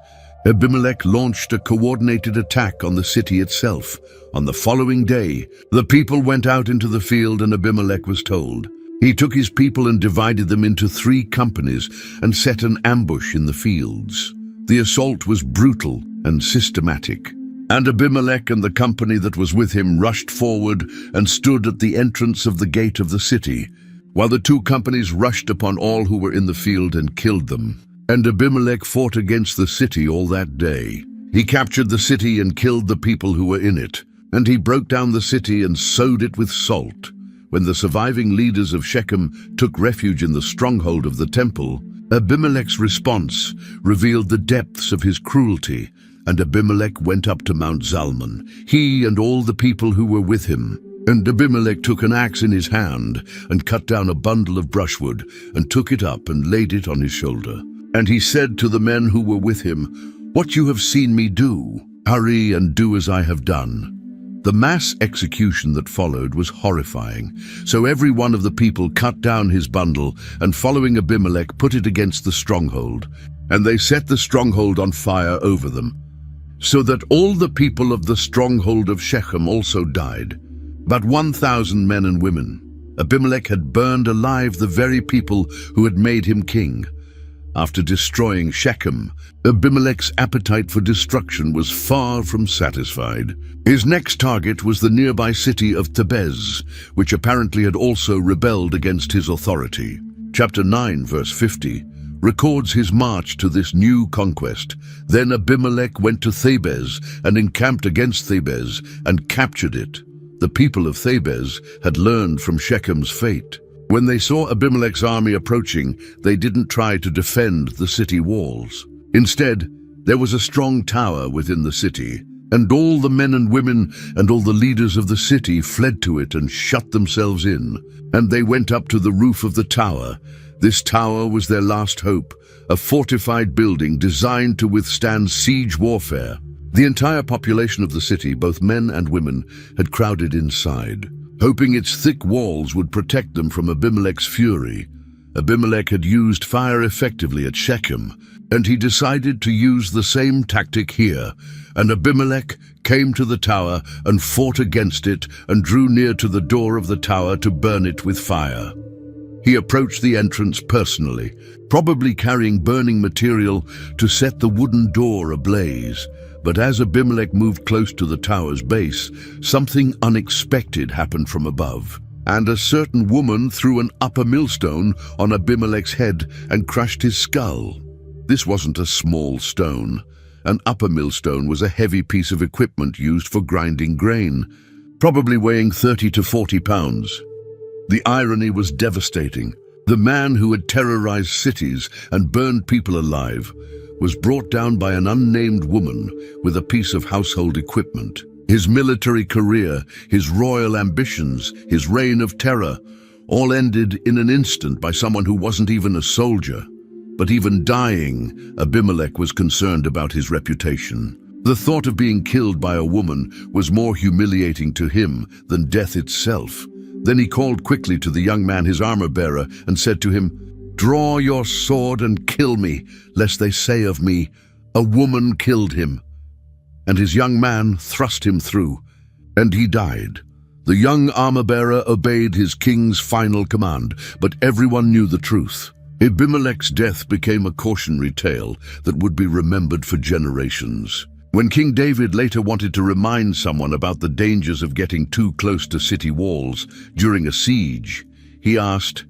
Abimelech launched a coordinated attack on the city itself. On the following day, the people went out into the field, and Abimelech was told. He took his people and divided them into 3 companies and set an ambush in the fields. The assault was brutal and systematic. And Abimelech and the company that was with him rushed forward and stood at the entrance of the gate of the city, while the 2 companies rushed upon all who were in the field and killed them. And Abimelech fought against the city all that day. He captured the city and killed the people who were in it, and he broke down the city and sowed it with salt. When the surviving leaders of Shechem took refuge in the stronghold of the temple, Abimelech's response revealed the depths of his cruelty, and Abimelech went up to Mount Zalmon, he and all the people who were with him. And Abimelech took an axe in his hand and cut down a bundle of brushwood and took it up and laid it on his shoulder. And he said to the men who were with him, "What you have seen me do, hurry and do as I have done." The mass execution that followed was horrifying, so every one of the people cut down his bundle and, following Abimelech, put it against the stronghold. And they set the stronghold on fire over them, so that all the people of the stronghold of Shechem also died, about 1,000 men and women. Abimelech had burned alive the very people who had made him king. After destroying Shechem, Abimelech's appetite for destruction was far from satisfied. His next target was the nearby city of Thebez, which apparently had also rebelled against his authority. Chapter 9, verse 50, records his march to this new conquest. Then Abimelech went to Thebez and encamped against Thebez and captured it. The people of Thebez had learned from Shechem's fate. When they saw Abimelech's army approaching, they didn't try to defend the city walls. Instead, there was a strong tower within the city, and all the men and women and all the leaders of the city fled to it and shut themselves in. And they went up to the roof of the tower. This tower was their last hope, a fortified building designed to withstand siege warfare. The entire population of the city, both men and women, had crowded inside, hoping its thick walls would protect them from Abimelech's fury. Abimelech had used fire effectively at Shechem, and he decided to use the same tactic here. And Abimelech came to the tower and fought against it and drew near to the door of the tower to burn it with fire. He approached the entrance personally, probably carrying burning material to set the wooden door ablaze. But as Abimelech moved close to the tower's base, something unexpected happened from above, and a certain woman threw an upper millstone on Abimelech's head and crushed his skull. This wasn't a small stone. An upper millstone was a heavy piece of equipment used for grinding grain, probably weighing 30 to 40 pounds. The irony was devastating. The man who had terrorized cities and burned people alive was brought down by an unnamed woman with a piece of household equipment. His military career, his royal ambitions, his reign of terror, all ended in an instant by someone who wasn't even a soldier. But even dying, Abimelech was concerned about his reputation. The thought of being killed by a woman was more humiliating to him than death itself. Then he called quickly to the young man, his armor-bearer, and said to him, "Draw your sword and kill me, lest they say of me, 'A woman killed him.'" And his young man thrust him through, and he died. The young armor-bearer obeyed his king's final command, but everyone knew the truth. Abimelech's death became a cautionary tale that would be remembered for generations. When King David later wanted to remind someone about the dangers of getting too close to city walls during a siege, he asked,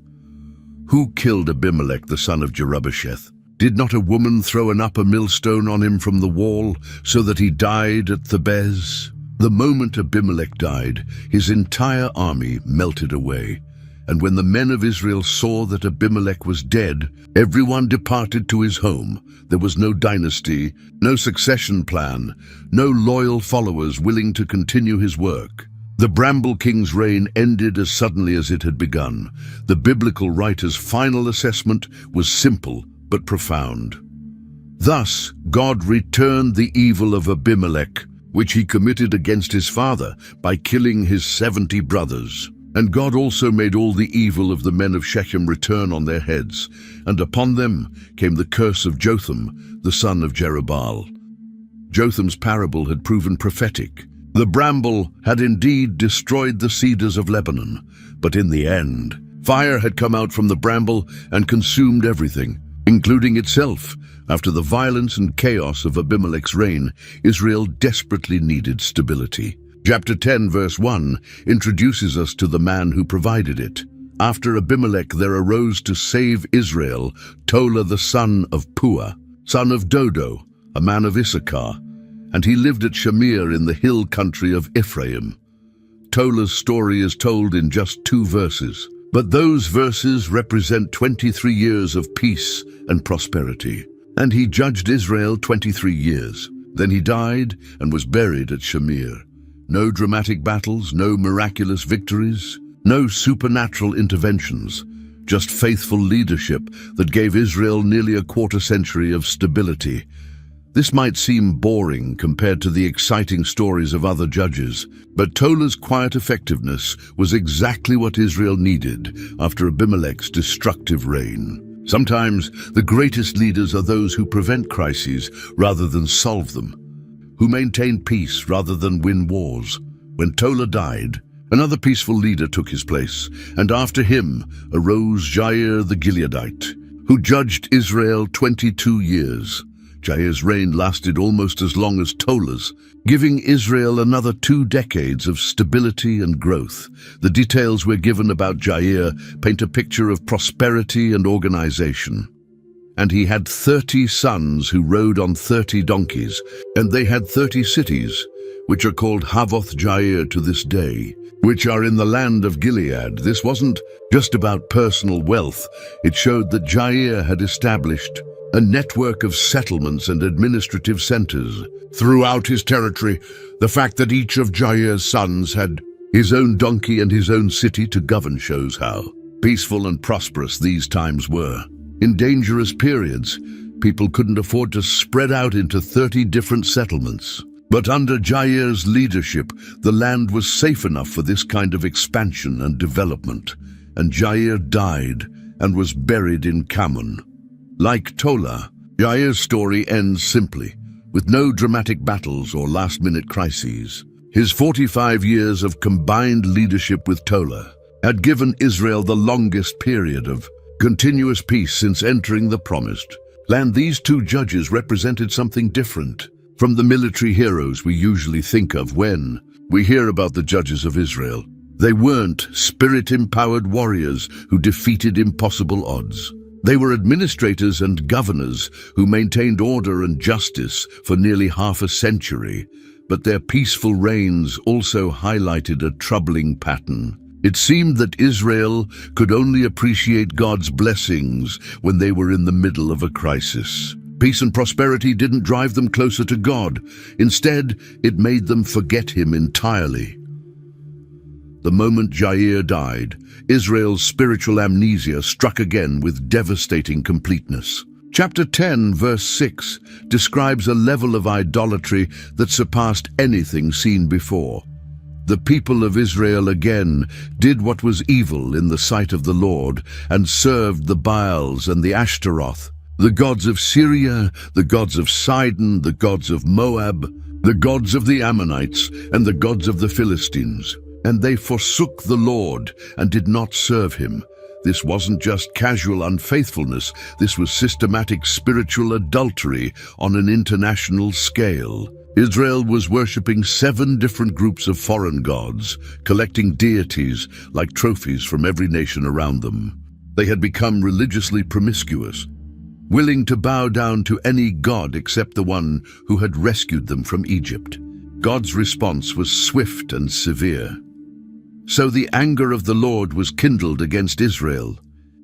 "Who killed Abimelech, the son of Jerubbesheth? Did not a woman throw an upper millstone on him from the wall so that he died at Thebez?" The moment Abimelech died, his entire army melted away. And when the men of Israel saw that Abimelech was dead, everyone departed to his home. There was no dynasty, no succession plan, no loyal followers willing to continue his work. The Bramble King's reign ended as suddenly as it had begun. The biblical writer's final assessment was simple but profound. Thus, God returned the evil of Abimelech, which he committed against his father by killing his 70 brothers. And God also made all the evil of the men of Shechem return on their heads, and upon them came the curse of Jotham, the son of Jerubbaal. Jotham's parable had proven prophetic. The bramble had indeed destroyed the cedars of Lebanon, but in the end, fire had come out from the bramble and consumed everything, including itself. After the violence and chaos of Abimelech's reign, Israel desperately needed stability. Chapter 10, verse 1, introduces us to the man who provided it. After Abimelech, there arose to save Israel Tola the son of Puah, son of Dodo, a man of Issachar, and he lived at Shamir in the hill country of Ephraim. Tola's story is told in just 2 verses, but those verses represent 23 years of peace and prosperity. And he judged Israel 23 years. Then he died and was buried at Shamir. No dramatic battles, no miraculous victories, no supernatural interventions, just faithful leadership that gave Israel nearly a quarter century of stability. This might seem boring compared to the exciting stories of other judges, but Tola's quiet effectiveness was exactly what Israel needed after Abimelech's destructive reign. Sometimes the greatest leaders are those who prevent crises rather than solve them, who maintain peace rather than win wars. When Tola died, another peaceful leader took his place, and after him arose Jair the Gileadite, who judged Israel 22 years. Jair's reign lasted almost as long as Tola's, giving Israel another 2 decades of stability and growth. The details we're given about Jair paint a picture of prosperity and organization. And he had 30 sons who rode on 30 donkeys, and they had 30 cities, which are called Havoth Jair to this day, which are in the land of Gilead. This wasn't just about personal wealth. It showed that Jair had established a network of settlements and administrative centers throughout his territory. The fact that each of Jair's sons had his own donkey and his own city to govern shows how peaceful and prosperous these times were. In dangerous periods, people couldn't afford to spread out into 30 different settlements. But under Jair's leadership, the land was safe enough for this kind of expansion and development. And Jair died and was buried in Kamun. Like Tola, Jair's story ends simply, with no dramatic battles or last-minute crises. His 45 years of combined leadership with Tola had given Israel the longest period of continuous peace since entering the Promised Land. These 2 judges represented something different from the military heroes we usually think of when we hear about the judges of Israel. They weren't spirit-empowered warriors who defeated impossible odds. They were administrators and governors who maintained order and justice for nearly half a century, but their peaceful reigns also highlighted a troubling pattern. It seemed that Israel could only appreciate God's blessings when they were in the middle of a crisis. Peace and prosperity didn't drive them closer to God. Instead, it made them forget him entirely. The moment Jair died, Israel's spiritual amnesia struck again with devastating completeness. Chapter 10, verse 6, describes a level of idolatry that surpassed anything seen before. The people of Israel again did what was evil in the sight of the Lord and served the Baals and the Ashtaroth, the gods of Syria, the gods of Sidon, the gods of Moab, the gods of the Ammonites, and the gods of the Philistines. And they forsook the Lord and did not serve him. This wasn't just casual unfaithfulness, this was systematic spiritual adultery on an international scale. Israel was worshipping 7 different groups of foreign gods, collecting deities like trophies from every nation around them. They had become religiously promiscuous, willing to bow down to any god except the one who had rescued them from Egypt. God's response was swift and severe. So the anger of the Lord was kindled against Israel,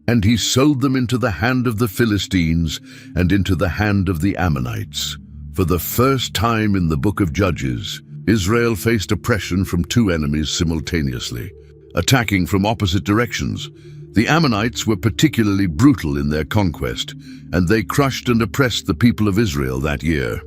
and he sold them into the hand of the Philistines and into the hand of the Ammonites. For the first time in the book of Judges, Israel faced oppression from 2 enemies simultaneously, attacking from opposite directions. The Ammonites were particularly brutal in their conquest, and they crushed and oppressed the people of Israel that year.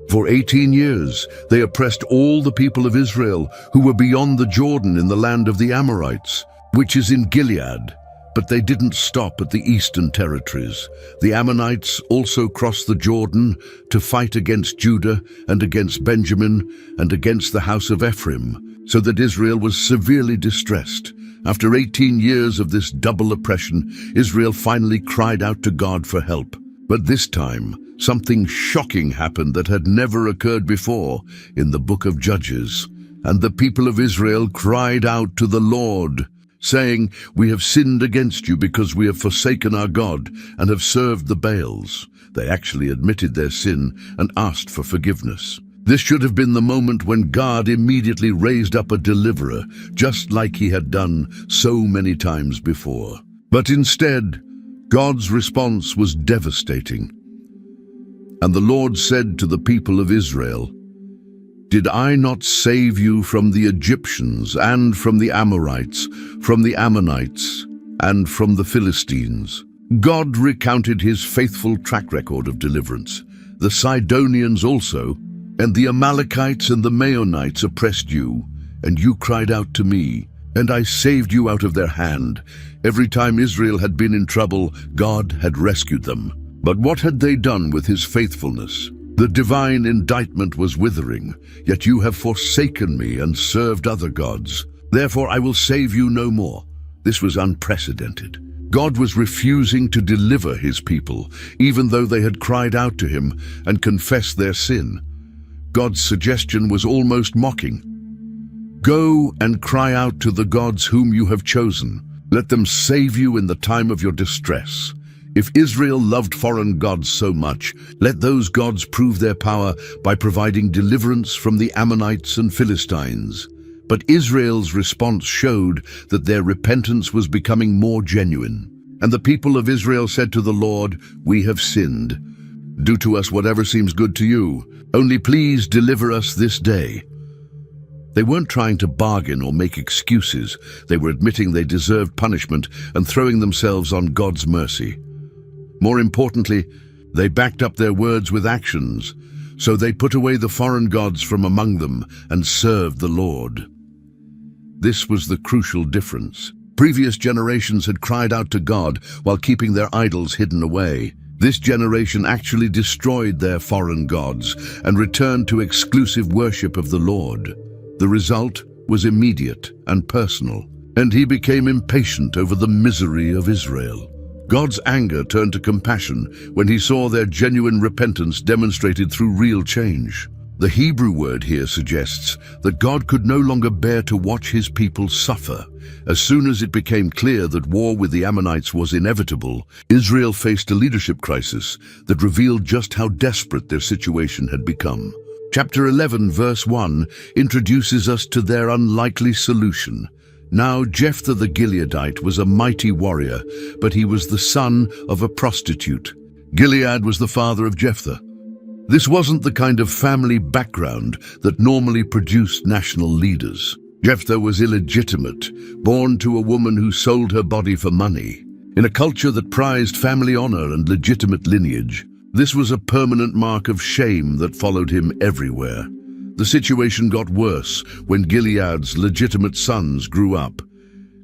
For 18 years, they oppressed all the people of Israel who were beyond the Jordan in the land of the Amorites, which is in Gilead. But they didn't stop at the eastern territories. The Ammonites also crossed the Jordan to fight against Judah and against Benjamin and against the house of Ephraim, so that Israel was severely distressed. After 18 years of this double oppression, Israel finally cried out to God for help. But this time, something shocking happened that had never occurred before in the book of Judges. And the people of Israel cried out to the Lord, saying, "We have sinned against you because we have forsaken our God and have served the Baals." They actually admitted their sin and asked for forgiveness. This should have been the moment when God immediately raised up a deliverer, just like he had done so many times before. But instead, God's response was devastating. And the Lord said to the people of Israel, "Did I not save you from the Egyptians and from the Amorites, from the Ammonites, and from the Philistines?" God recounted his faithful track record of deliverance. The Sidonians also, and the Amalekites and the Maonites oppressed you, and you cried out to me, and I saved you out of their hand. Every time Israel had been in trouble, God had rescued them. But what had they done with his faithfulness? The divine indictment was withering, "Yet you have forsaken me and served other gods. Therefore I will save you no more." This was unprecedented. God was refusing to deliver his people, even though they had cried out to him and confessed their sin. God's suggestion was almost mocking. "Go and cry out to the gods whom you have chosen. Let them save you in the time of your distress." If Israel loved foreign gods so much, let those gods prove their power by providing deliverance from the Ammonites and Philistines. But Israel's response showed that their repentance was becoming more genuine. And the people of Israel said to the Lord, "We have sinned. Do to us whatever seems good to you. Only please deliver us this day." They weren't trying to bargain or make excuses. They were admitting they deserved punishment and throwing themselves on God's mercy. More importantly, they backed up their words with actions. So they put away the foreign gods from among them and served the Lord. This was the crucial difference. Previous generations had cried out to God while keeping their idols hidden away. This generation actually destroyed their foreign gods and returned to exclusive worship of the Lord. The result was immediate and personal, and he became impatient over the misery of Israel. God's anger turned to compassion when he saw their genuine repentance demonstrated through real change. The Hebrew word here suggests that God could no longer bear to watch his people suffer. As soon as it became clear that war with the Ammonites was inevitable, Israel faced a leadership crisis that revealed just how desperate their situation had become. Chapter 11, verse 1, introduces us to their unlikely solution. Now Jephthah the Gileadite was a mighty warrior, but he was the son of a prostitute. Gilead was the father of Jephthah. This wasn't the kind of family background that normally produced national leaders. Jephthah was illegitimate, born to a woman who sold her body for money. In a culture that prized family honor and legitimate lineage, this was a permanent mark of shame that followed him everywhere. The situation got worse when Gilead's legitimate sons grew up,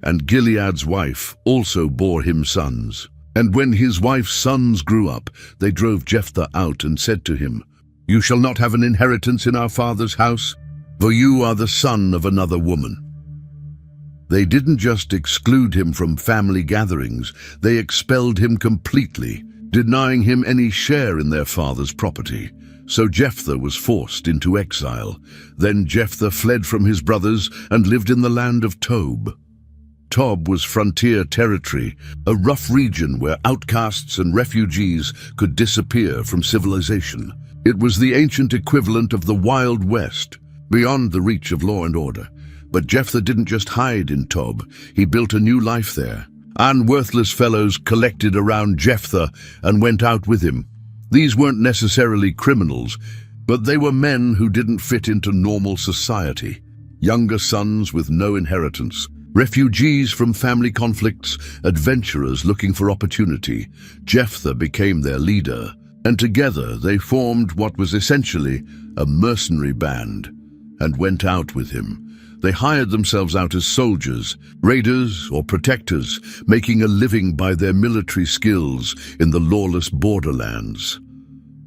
and Gilead's wife also bore him sons. And when his wife's sons grew up, they drove Jephthah out and said to him, "You shall not have an inheritance in our father's house, for you are the son of another woman." They didn't just exclude him from family gatherings, they expelled him completely, denying him any share in their father's property. So Jephthah was forced into exile. Then Jephthah fled from his brothers and lived in the land of Tob. Tob was frontier territory, a rough region where outcasts and refugees could disappear from civilization. It was the ancient equivalent of the Wild West, beyond the reach of law and order. But Jephthah didn't just hide in Tob, he built a new life there. Unworthless fellows collected around Jephthah and went out with him. These weren't necessarily criminals, but they were men who didn't fit into normal society. Younger sons with no inheritance, refugees from family conflicts, adventurers looking for opportunity. Jephthah became their leader, and together they formed what was essentially a mercenary band and went out with him. They hired themselves out as soldiers, raiders or protectors, making a living by their military skills in the lawless borderlands.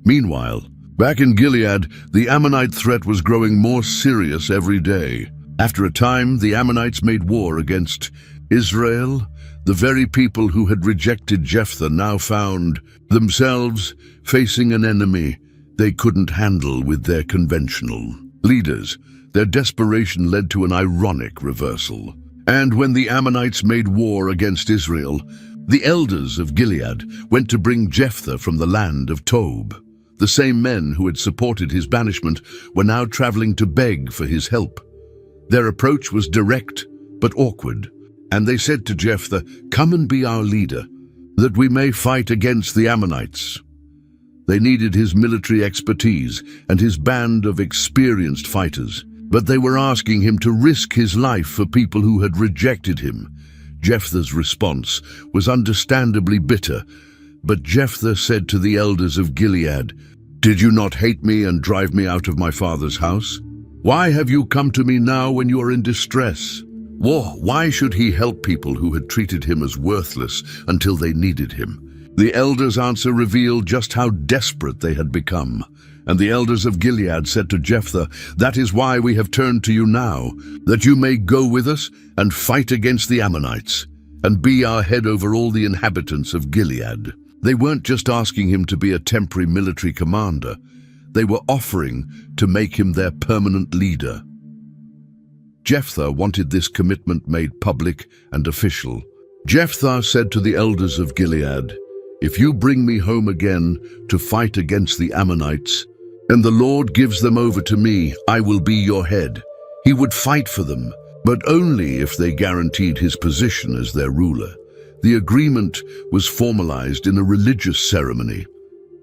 Meanwhile, back in Gilead, the Ammonite threat was growing more serious every day. After a time, the Ammonites made war against Israel. The very people who had rejected Jephthah now found themselves facing an enemy they couldn't handle with their conventional leaders. Their desperation led to an ironic reversal. And when the Ammonites made war against Israel, the elders of Gilead went to bring Jephthah from the land of Tob. The same men who had supported his banishment were now traveling to beg for his help. Their approach was direct but awkward, and they said to Jephthah, "Come and be our leader, that we may fight against the Ammonites." They needed his military expertise and his band of experienced fighters, but they were asking him to risk his life for people who had rejected him. Jephthah's response was understandably bitter, but Jephthah said to the elders of Gilead, "Did you not hate me and drive me out of my father's house? Why have you come to me now when you are in distress?" Why should he help people who had treated him as worthless until they needed him? The elders' answer revealed just how desperate they had become. And the elders of Gilead said to Jephthah, "That is why we have turned to you now, that you may go with us and fight against the Ammonites, and be our head over all the inhabitants of Gilead." They weren't just asking him to be a temporary military commander. They were offering to make him their permanent leader. Jephthah wanted this commitment made public and official. Jephthah said to the elders of Gilead, "If you bring me home again to fight against the Ammonites, and the Lord gives them over to me, I will be your head." He would fight for them, but only if they guaranteed his position as their ruler. The agreement was formalized in a religious ceremony,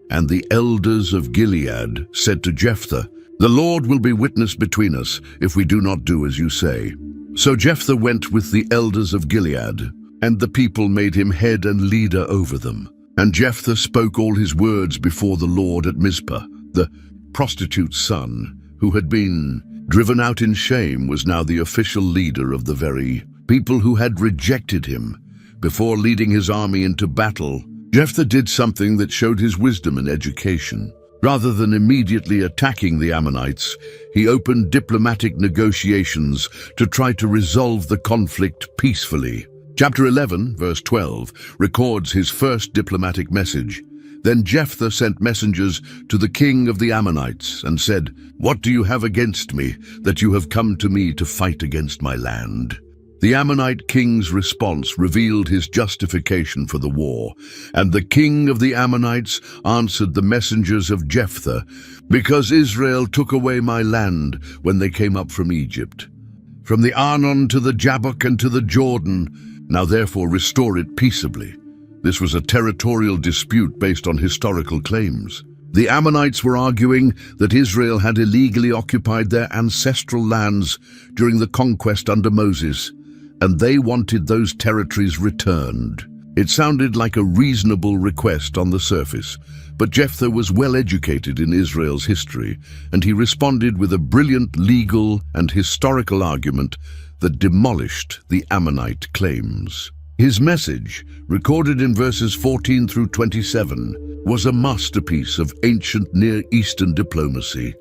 and the elders of Gilead said to Jephthah, "The Lord will be witness between us if we do not do as you say." So Jephthah went with the elders of Gilead, and the people made him head and leader over them. And Jephthah spoke all his words before the Lord at Mizpah. The prostitute's son, who had been driven out in shame, was now the official leader of the very people who had rejected him. Before leading his army into battle, Jephthah did something that showed his wisdom and education. Rather than immediately attacking the Ammonites, he opened diplomatic negotiations to try to resolve the conflict peacefully. Chapter 11, verse 12, records his first diplomatic message. Then Jephthah sent messengers to the king of the Ammonites and said, "What do you have against me, that you have come to me to fight against my land?" The Ammonite king's response revealed his justification for the war, and the king of the Ammonites answered the messengers of Jephthah, "Because Israel took away my land when they came up from Egypt, from the Arnon to the Jabbok and to the Jordan, now therefore restore it peaceably." This was a territorial dispute based on historical claims. The Ammonites were arguing that Israel had illegally occupied their ancestral lands during the conquest under Moses, and they wanted those territories returned. It sounded like a reasonable request on the surface, but Jephthah was well educated in Israel's history, and he responded with a brilliant legal and historical argument that demolished the Ammonite claims. His message, recorded in verses 14 through 27, was a masterpiece of ancient Near Eastern diplomacy.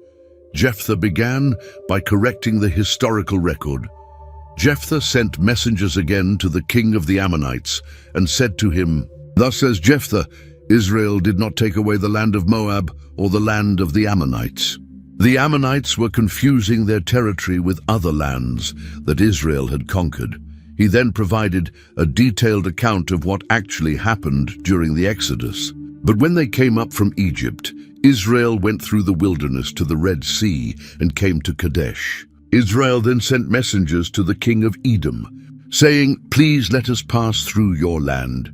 Jephthah began by correcting the historical record. Jephthah sent messengers again to the king of the Ammonites and said to him, "Thus says Jephthah, Israel did not take away the land of Moab or the land of the Ammonites." The Ammonites were confusing their territory with other lands that Israel had conquered. He then provided a detailed account of what actually happened during the Exodus. But when they came up from Egypt, Israel went through the wilderness to the Red Sea and came to Kadesh. Israel then sent messengers to the king of Edom, saying, "Please let us pass through your land."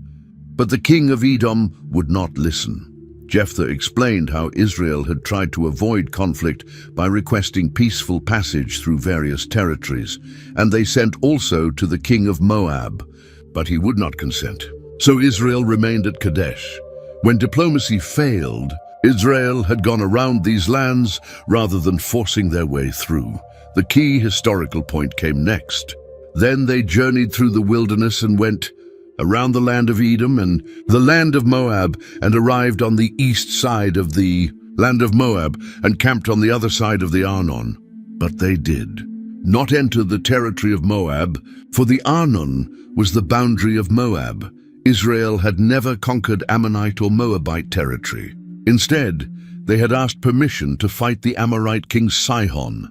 But the king of Edom would not listen. Jephthah explained how Israel had tried to avoid conflict by requesting peaceful passage through various territories, and they sent also to the king of Moab, but he would not consent. So Israel remained at Kadesh. When diplomacy failed, Israel had gone around these lands rather than forcing their way through. The key historical point came next. Then they journeyed through the wilderness and went around the land of Edom and the land of Moab, and arrived on the east side of the land of Moab and camped on the other side of the Arnon. But they did not enter the territory of Moab, for the Arnon was the boundary of Moab. Israel had never conquered Ammonite or Moabite territory. Instead, they had asked permission to fight the Amorite king Sihon.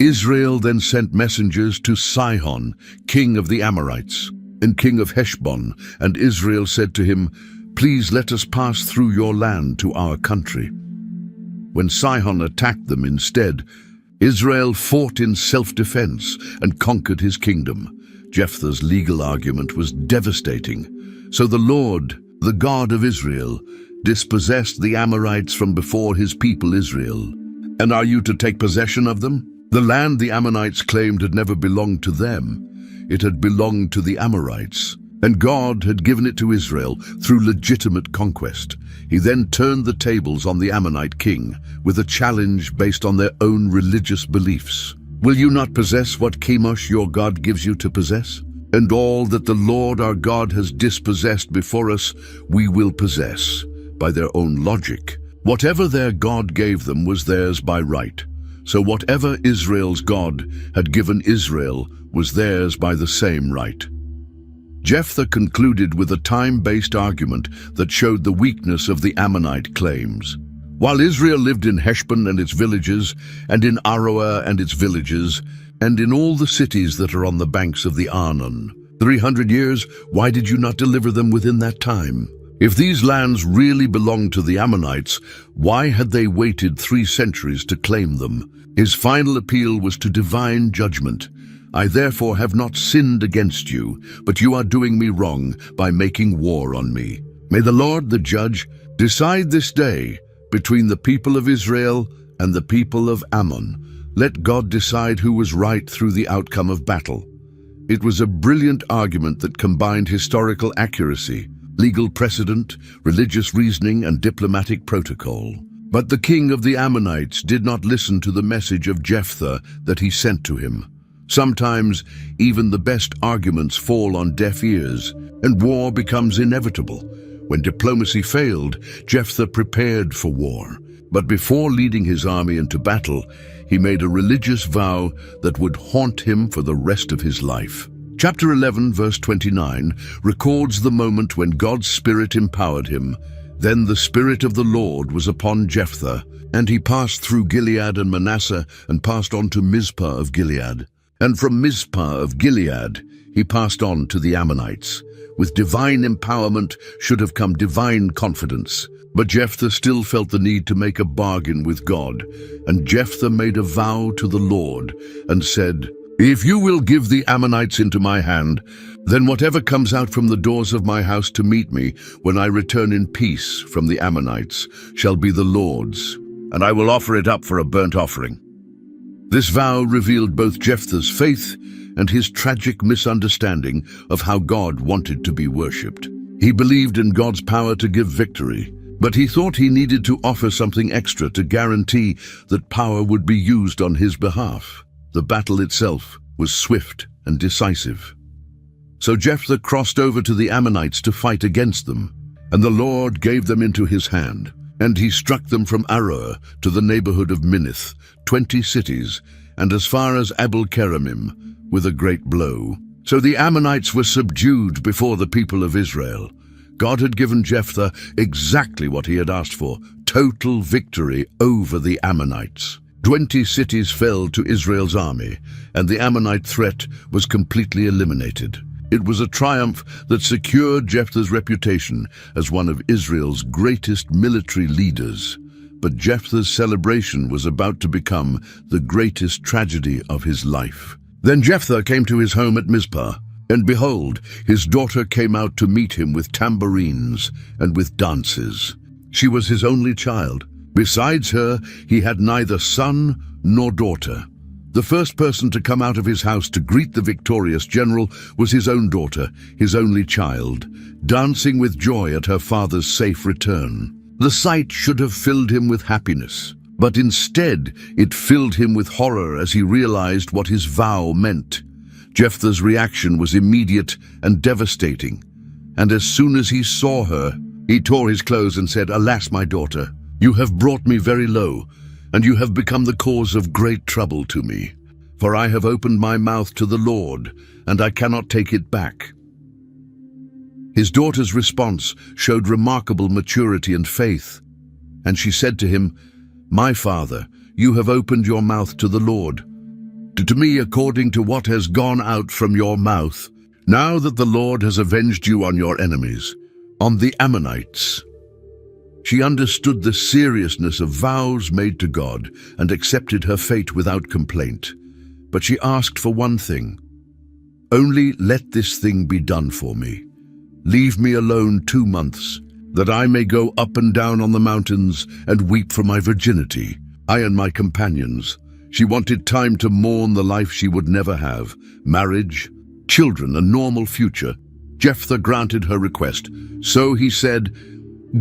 Israel then sent messengers to Sihon, king of the Amorites, and king of Heshbon, and Israel said to him, "Please let us pass through your land to our country." When Sihon attacked them instead, Israel fought in self-defense and conquered his kingdom. Jephthah's legal argument was devastating. So the Lord, the God of Israel, dispossessed the Amorites from before his people Israel. And are you to take possession of them? The land the Ammonites claimed had never belonged to them. It had belonged to the Amorites, and God had given it to Israel through legitimate conquest. He then turned the tables on the Ammonite king with a challenge based on their own religious beliefs. "Will you not possess what Chemosh your God gives you to possess? And all that the Lord our God has dispossessed before us, we will possess." By their own logic, whatever their God gave them was theirs by right. So whatever Israel's God had given Israel was theirs by the same right. Jephthah concluded with a time-based argument that showed the weakness of the Ammonite claims. While Israel lived in Heshbon and its villages, and in Aroer and its villages, and in all the cities that are on the banks of the Arnon, 300 years, why did you not deliver them within that time? If these lands really belonged to the Ammonites, why had they waited 3 centuries to claim them? His final appeal was to divine judgment. "I therefore have not sinned against you, but you are doing me wrong by making war on me. May the Lord, the judge, decide this day between the people of Israel and the people of Ammon. Let God decide who was right through the outcome of battle." It was a brilliant argument that combined historical accuracy, legal precedent, religious reasoning, and diplomatic protocol. But the king of the Ammonites did not listen to the message of Jephthah that he sent to him. Sometimes even the best arguments fall on deaf ears, and war becomes inevitable. When diplomacy failed, Jephthah prepared for war. But before leading his army into battle, he made a religious vow that would haunt him for the rest of his life. Chapter 11, verse 29, records the moment when God's Spirit empowered him. Then the Spirit of the Lord was upon Jephthah, and he passed through Gilead and Manasseh, and passed on to Mizpah of Gilead. And from Mizpah of Gilead he passed on to the Ammonites. With divine empowerment should have come divine confidence. But Jephthah still felt the need to make a bargain with God, and Jephthah made a vow to the Lord and said, If you will give the Ammonites into my hand, then whatever comes out from the doors of my house to meet me when I return in peace from the Ammonites shall be the Lord's, and I will offer it up for a burnt offering." This vow revealed both Jephthah's faith and his tragic misunderstanding of how God wanted to be worshipped. He believed in God's power to give victory, but he thought he needed to offer something extra to guarantee that power would be used on his behalf. The battle itself was swift and decisive. So Jephthah crossed over to the Ammonites to fight against them, and the Lord gave them into his hand. And he struck them from Aroer to the neighborhood of Minnith, 20 cities, and as far as Abel-keramim, with a great blow. So the Ammonites were subdued before the people of Israel. God had given Jephthah exactly what he had asked for, total victory over the Ammonites. 20 cities fell to Israel's army, and the Ammonite threat was completely eliminated. It was a triumph that secured Jephthah's reputation as one of Israel's greatest military leaders. But Jephthah's celebration was about to become the greatest tragedy of his life. Then Jephthah came to his home at Mizpah, and behold, his daughter came out to meet him with tambourines and with dances. She was his only child. Besides her, he had neither son nor daughter. The first person to come out of his house to greet the victorious general was his own daughter, his only child, dancing with joy at her father's safe return. The sight should have filled him with happiness, but instead it filled him with horror as he realized what his vow meant. Jephthah's reaction was immediate and devastating, and as soon as he saw her, he tore his clothes and said, "Alas, my daughter, you have brought me very low, and you have become the cause of great trouble to me. For I have opened my mouth to the Lord, and I cannot take it back." His daughter's response showed remarkable maturity and faith, and she said to him, "My father, you have opened your mouth to the Lord. To me according to what has gone out from your mouth, now that the Lord has avenged you on your enemies, on the Ammonites." She understood the seriousness of vows made to God and accepted her fate without complaint. But she asked for one thing: "Only let this thing be done for me. Leave me alone 2 months, that I may go up and down on the mountains and weep for my virginity, I and my companions." She wanted time to mourn the life she would never have, marriage, children, a normal future. Jephthah granted her request. So he said,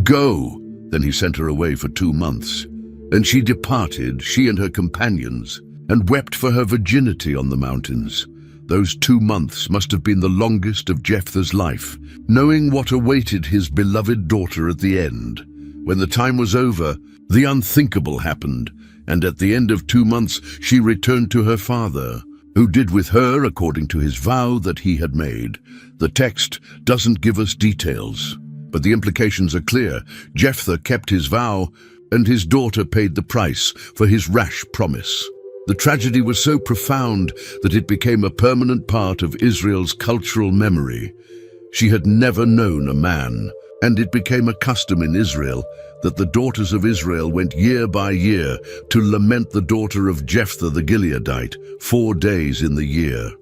"Go." Then he sent her away for 2 months. And she departed, she and her companions, and wept for her virginity on the mountains. Those 2 months must have been the longest of Jephthah's life, knowing what awaited his beloved daughter at the end. When the time was over, the unthinkable happened, and at the end of 2 months she returned to her father, who did with her according to his vow that he had made. The text doesn't give us details, but the implications are clear. Jephthah kept his vow, and his daughter paid the price for his rash promise. The tragedy was so profound that it became a permanent part of Israel's cultural memory. She had never known a man, and it became a custom in Israel that the daughters of Israel went year by year to lament the daughter of Jephthah the Gileadite 4 days in the year.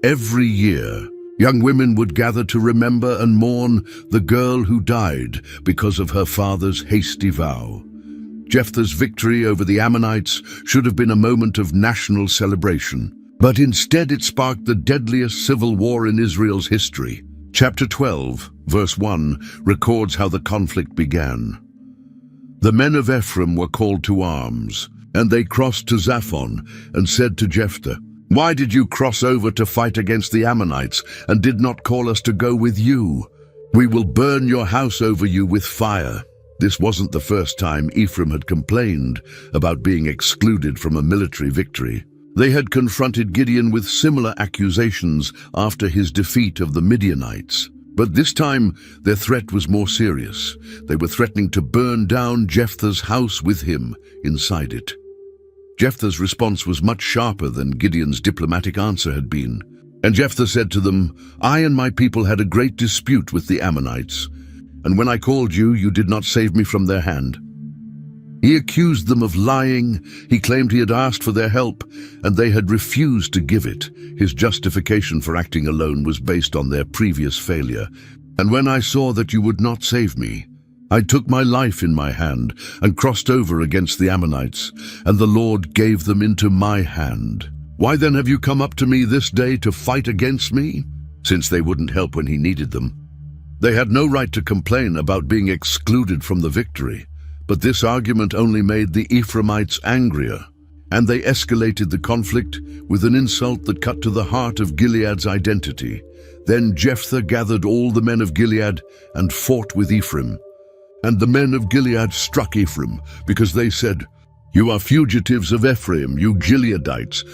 Every year, young women would gather to remember and mourn the girl who died because of her father's hasty vow. Jephthah's victory over the Ammonites should have been a moment of national celebration, but instead it sparked the deadliest civil war in Israel's history. Chapter 12, verse 1, records how the conflict began. The men of Ephraim were called to arms, and they crossed to Zaphon and said to Jephthah, "Why did you cross over to fight against the Ammonites and did not call us to go with you? We will burn your house over you with fire." This wasn't the first time Ephraim had complained about being excluded from a military victory. They had confronted Gideon with similar accusations after his defeat of the Midianites. But this time, their threat was more serious. They were threatening to burn down Jephthah's house with him inside it. Jephthah's response was much sharper than Gideon's diplomatic answer had been. And Jephthah said to them, "I and my people had a great dispute with the Ammonites, and when I called you, you did not save me from their hand. He accused them of lying. He claimed he had asked for their help, and they had refused to give it. His justification for acting alone was based on their previous failure. And when I saw that you would not save me, I took my life in my hand and crossed over against the Ammonites, and the Lord gave them into my hand. Why then have you come up to me this day to fight against me? Since they wouldn't help when he needed them. They had no right to complain about being excluded from the victory. But this argument only made the Ephraimites angrier, and they escalated the conflict with an insult that cut to the heart of Gilead's identity. Then Jephthah gathered all the men of Gilead and fought with Ephraim. And the men of Gilead struck Ephraim, because they said, "You are fugitives of Ephraim, you Gileadites."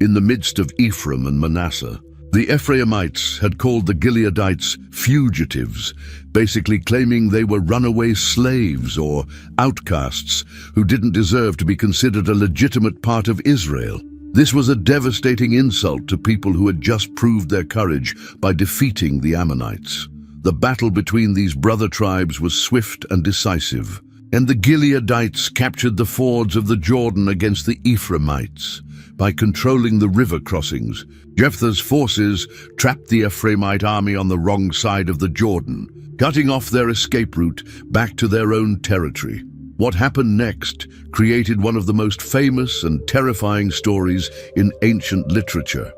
In the midst of Ephraim and Manasseh, the Ephraimites had called the Gileadites fugitives, basically claiming they were runaway slaves or outcasts who didn't deserve to be considered a legitimate part of Israel. This was a devastating insult to people who had just proved their courage by defeating the Ammonites. The battle between these brother tribes was swift and decisive, and the Gileadites captured the fords of the Jordan against the Ephraimites. By controlling the river crossings, Jephthah's forces trapped the Ephraimite army on the wrong side of the Jordan, cutting off their escape route back to their own territory. What happened next created one of the most famous and terrifying stories in ancient literature.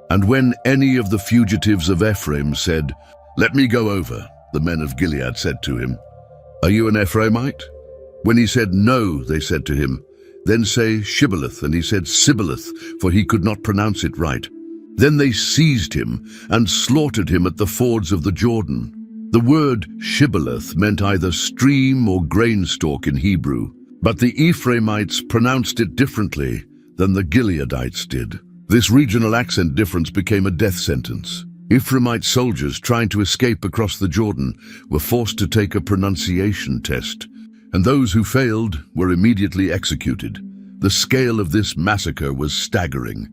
And when any of the fugitives of Ephraim said, "Let me go over," the men of Gilead said to him, "Are you an Ephraimite?" When he said no, they said to him, "Then say Shibboleth," and he said Sibboleth, for he could not pronounce it right. Then they seized him and slaughtered him at the fords of the Jordan. The word Shibboleth meant either stream or grain stalk in Hebrew, but the Ephraimites pronounced it differently than the Gileadites did. This regional accent difference became a death sentence. Ephraimite soldiers trying to escape across the Jordan were forced to take a pronunciation test, and those who failed were immediately executed. The scale of this massacre was staggering.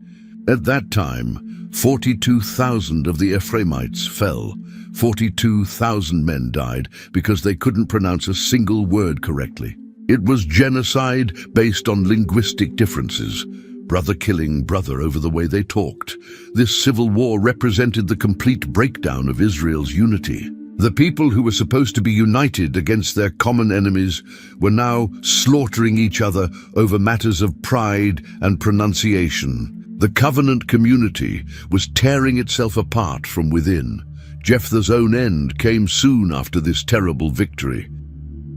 At that time, 42,000 of the Ephraimites fell. 42,000 men died because they couldn't pronounce a single word correctly. It was genocide based on linguistic differences, brother killing brother over the way they talked. This civil war represented the complete breakdown of Israel's unity. The people who were supposed to be united against their common enemies were now slaughtering each other over matters of pride and pronunciation. The covenant community was tearing itself apart from within. Jephthah's own end came soon after this terrible victory.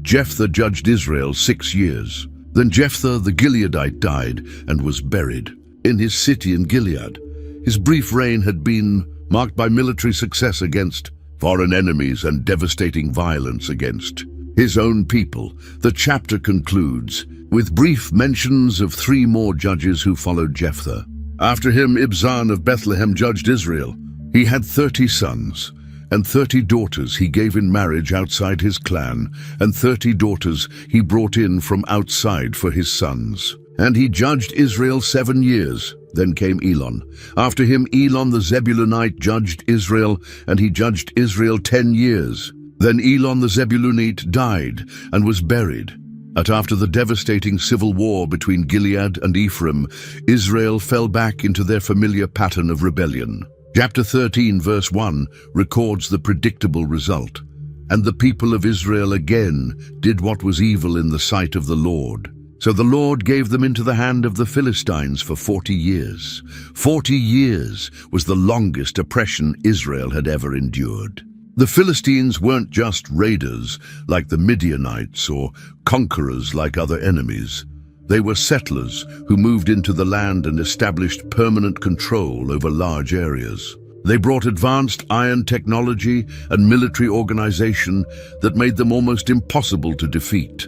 Jephthah judged Israel 6 years. Then Jephthah the Gileadite died and was buried in his city in Gilead. His brief reign had been marked by military success against foreign enemies and devastating violence against his own people. The chapter concludes with brief mentions of 3 more judges who followed Jephthah. After him, Ibzan of Bethlehem judged Israel. He had 30 sons, and 30 daughters he gave in marriage outside his clan, and 30 daughters he brought in from outside for his sons. And he judged Israel 7 years. Then came Elon. After him, Elon the Zebulunite judged Israel, and he judged Israel 10 years. Then Elon the Zebulunite died and was buried. And after the devastating civil war between Gilead and Ephraim, Israel fell back into their familiar pattern of rebellion. Chapter 13, verse 1, records the predictable result. And the people of Israel again did what was evil in the sight of the Lord. So the Lord gave them into the hand of the Philistines for 40 years. 40 years was the longest oppression Israel had ever endured. The Philistines weren't just raiders like the Midianites or conquerors like other enemies. They were settlers who moved into the land and established permanent control over large areas. They brought advanced iron technology and military organization that made them almost impossible to defeat.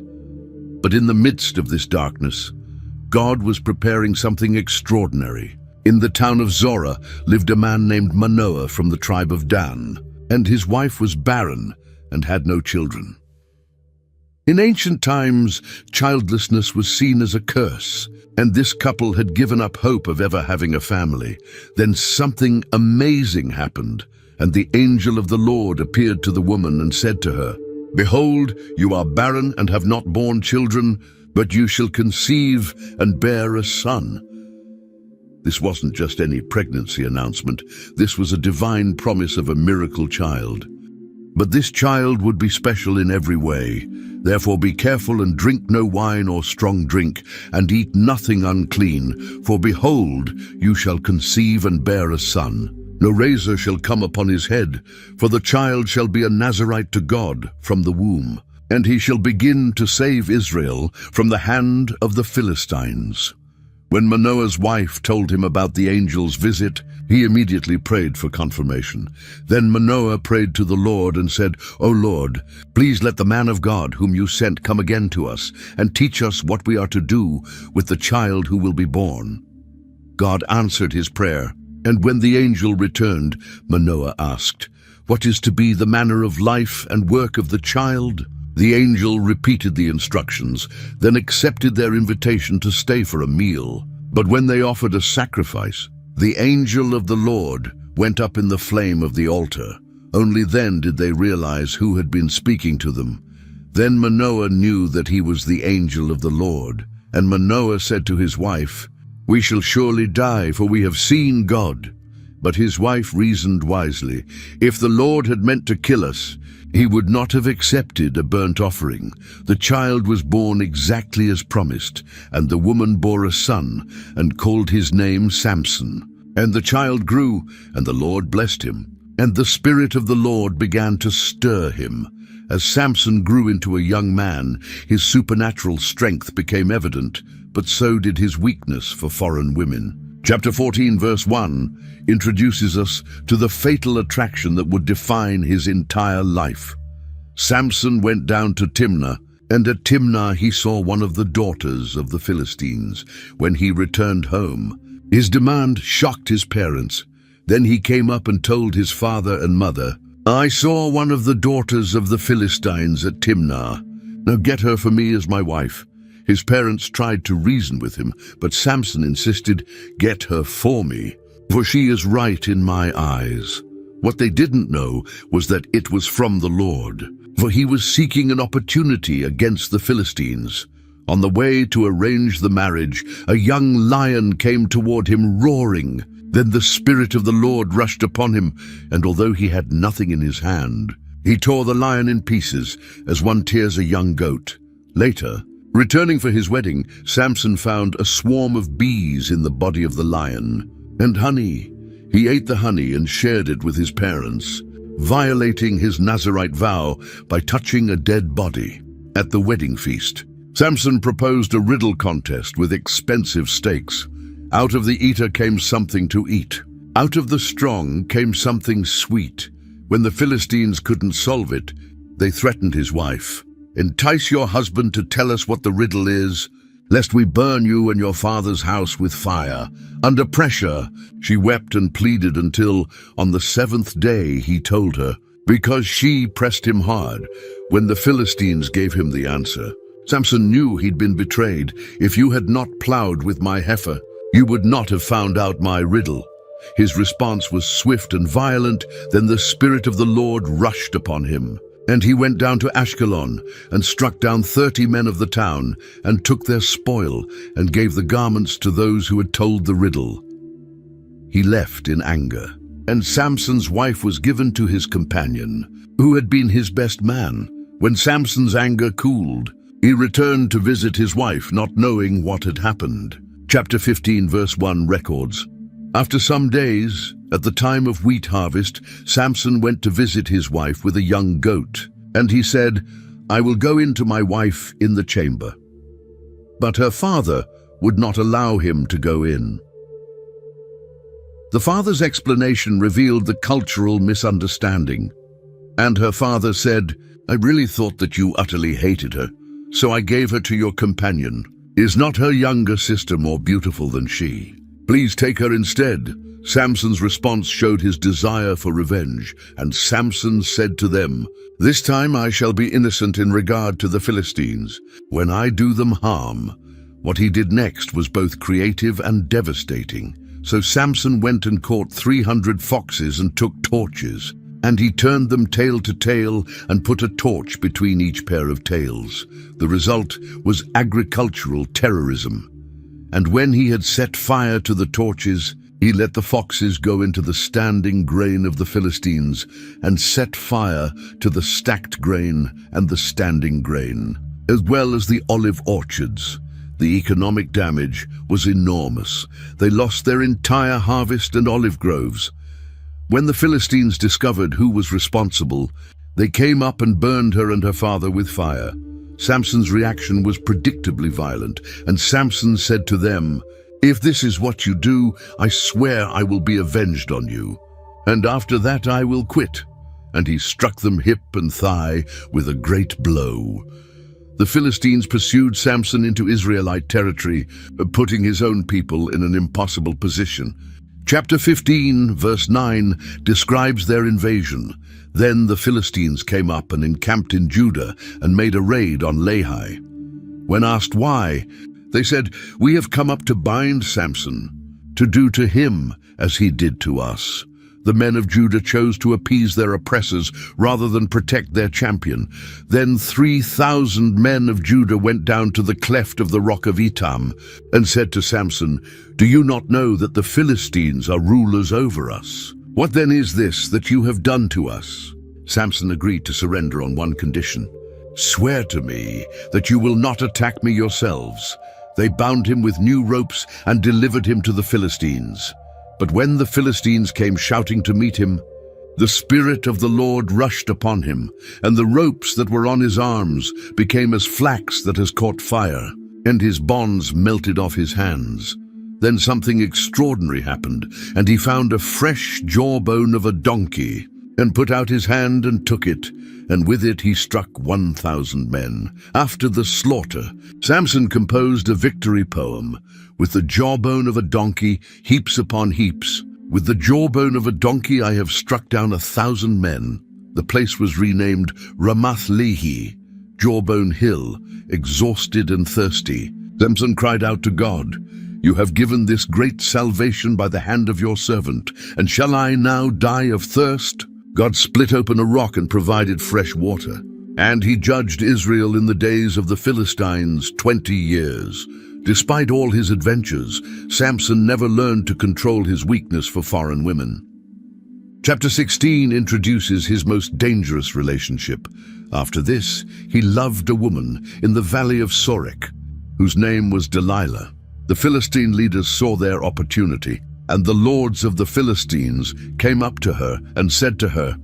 But in the midst of this darkness, God was preparing something extraordinary. In the town of Zorah lived a man named Manoah from the tribe of Dan, and his wife was barren and had no children. In ancient times, childlessness was seen as a curse, and this couple had given up hope of ever having a family. Then something amazing happened, and the angel of the Lord appeared to the woman and said to her, Behold, you are barren and have not borne children, but you shall conceive and bear a son." This wasn't just any pregnancy announcement. This was a divine promise of a miracle child. But this child would be special in every way. Therefore be careful and drink no wine or strong drink, and eat nothing unclean. For behold, you shall conceive and bear a son. No razor shall come upon his head, for the child shall be a Nazirite to God from the womb. And he shall begin to save Israel from the hand of the Philistines. When Manoah's wife told him about the angel's visit, he immediately prayed for confirmation. Then Manoah prayed to the Lord and said, "O Lord, please let the man of God whom you sent come again to us and teach us what we are to do with the child who will be born." God answered his prayer, and when the angel returned, Manoah asked, "What is to be the manner of life and work of the child?" The angel repeated the instructions, then accepted their invitation to stay for a meal. But when they offered a sacrifice, the angel of the Lord went up in the flame of the altar. Only then did they realize who had been speaking to them. Then Manoah knew that he was the angel of the Lord. And Manoah said to his wife, "We shall surely die, for we have seen God." But his wife reasoned wisely. If the Lord had meant to kill us, he would not have accepted a burnt offering. The child was born exactly as promised, and the woman bore a son and called his name Samson. And the child grew, and the Lord blessed him. And the Spirit of the Lord began to stir him. As Samson grew into a young man, his supernatural strength became evident, but so did his weakness for foreign women. Chapter 14, verse 1, introduces us to the fatal attraction that would define his entire life. Samson went down to Timnah, and at Timnah he saw one of the daughters of the Philistines. When he returned home, his demand shocked his parents. Then he came up and told his father and mother, "I saw one of the daughters of the Philistines at Timnah. Now get her for me as my wife." His parents tried to reason with him, but Samson insisted, "Get her for me, for she is right in my eyes." What they didn't know was that it was from the Lord, for he was seeking an opportunity against the Philistines. On the way to arrange the marriage, a young lion came toward him roaring. Then the Spirit of the Lord rushed upon him, and although he had nothing in his hand, he tore the lion in pieces as one tears a young goat. Later, returning for his wedding, Samson found a swarm of bees in the body of the lion, and honey. He ate the honey and shared it with his parents, violating his Nazirite vow by touching a dead body. At the wedding feast, Samson proposed a riddle contest with expensive stakes. Out of the eater came something to eat. Out of the strong came something sweet. When the Philistines couldn't solve it, they threatened his wife. "Entice your husband to tell us what the riddle is, lest we burn you and your father's house with fire." Under pressure, she wept and pleaded until, on the seventh day, he told her, because she pressed him hard. When the Philistines gave him the answer, Samson knew he'd been betrayed. "If you had not plowed with my heifer, you would not have found out my riddle." His response was swift and violent. Then the Spirit of the Lord rushed upon him. And he went down to Ashkelon and struck down 30 men of the town and took their spoil and gave the garments to those who had told the riddle. He left in anger, and Samson's wife was given to his companion, who had been his best man. When Samson's anger cooled, he returned to visit his wife, not knowing what had happened. Chapter 15, verse 1 records, "After some days, at the time of wheat harvest, Samson went to visit his wife with a young goat, and he said, 'I will go in to my wife in the chamber.' But her father would not allow him to go in." The father's explanation revealed the cultural misunderstanding. And her father said, "I really thought that you utterly hated her, so I gave her to your companion. Is not her younger sister more beautiful than she? Please take her instead." Samson's response showed his desire for revenge, and Samson said to them, "This time I shall be innocent in regard to the Philistines, when I do them harm." What he did next was both creative and devastating. So Samson went and caught 300 foxes and took torches. And he turned them tail to tail and put a torch between each pair of tails. The result was agricultural terrorism. And when he had set fire to the torches, he let the foxes go into the standing grain of the Philistines and set fire to the stacked grain and the standing grain, as well as the olive orchards. The economic damage was enormous. They lost their entire harvest and olive groves. When the Philistines discovered who was responsible, they came up and burned her and her father with fire. Samson's reaction was predictably violent, and Samson said to them, "If this is what you do, I swear I will be avenged on you. And after that I will quit." And he struck them hip and thigh with a great blow. The Philistines pursued Samson into Israelite territory, putting his own people in an impossible position. Chapter 15, verse 9, describes their invasion. Then the Philistines came up and encamped in Judah and made a raid on Lehi. When asked why, they said, "We have come up to bind Samson, to do to him as he did to us." The men of Judah chose to appease their oppressors rather than protect their champion. Then 3,000 men of Judah went down to the cleft of the rock of Etam and said to Samson, "Do you not know that the Philistines are rulers over us? What then is this that you have done to us?" Samson agreed to surrender on one condition. "Swear to me that you will not attack me yourselves." They bound him with new ropes and delivered him to the Philistines. But when the Philistines came shouting to meet him, the Spirit of the Lord rushed upon him, and the ropes that were on his arms became as flax that has caught fire, and his bonds melted off his hands. Then something extraordinary happened, and he found a fresh jawbone of a donkey, and put out his hand and took it, and with it he struck 1,000 men. After the slaughter, Samson composed a victory poem. With the jawbone of a donkey, heaps upon heaps. With the jawbone of a donkey I have struck down 1,000 men. The place was renamed Ramath Lehi, Jawbone Hill, exhausted and thirsty. Samson cried out to God, "You have given this great salvation by the hand of your servant, and shall I now die of thirst?" God split open a rock and provided fresh water. And he judged Israel in the days of the Philistines 20 years. Despite all his adventures, Samson never learned to control his weakness for foreign women. Chapter 16 introduces his most dangerous relationship. After this, he loved a woman in the valley of Sorek, whose name was Delilah. The Philistine leaders saw their opportunity, and the lords of the Philistines came up to her and said to her,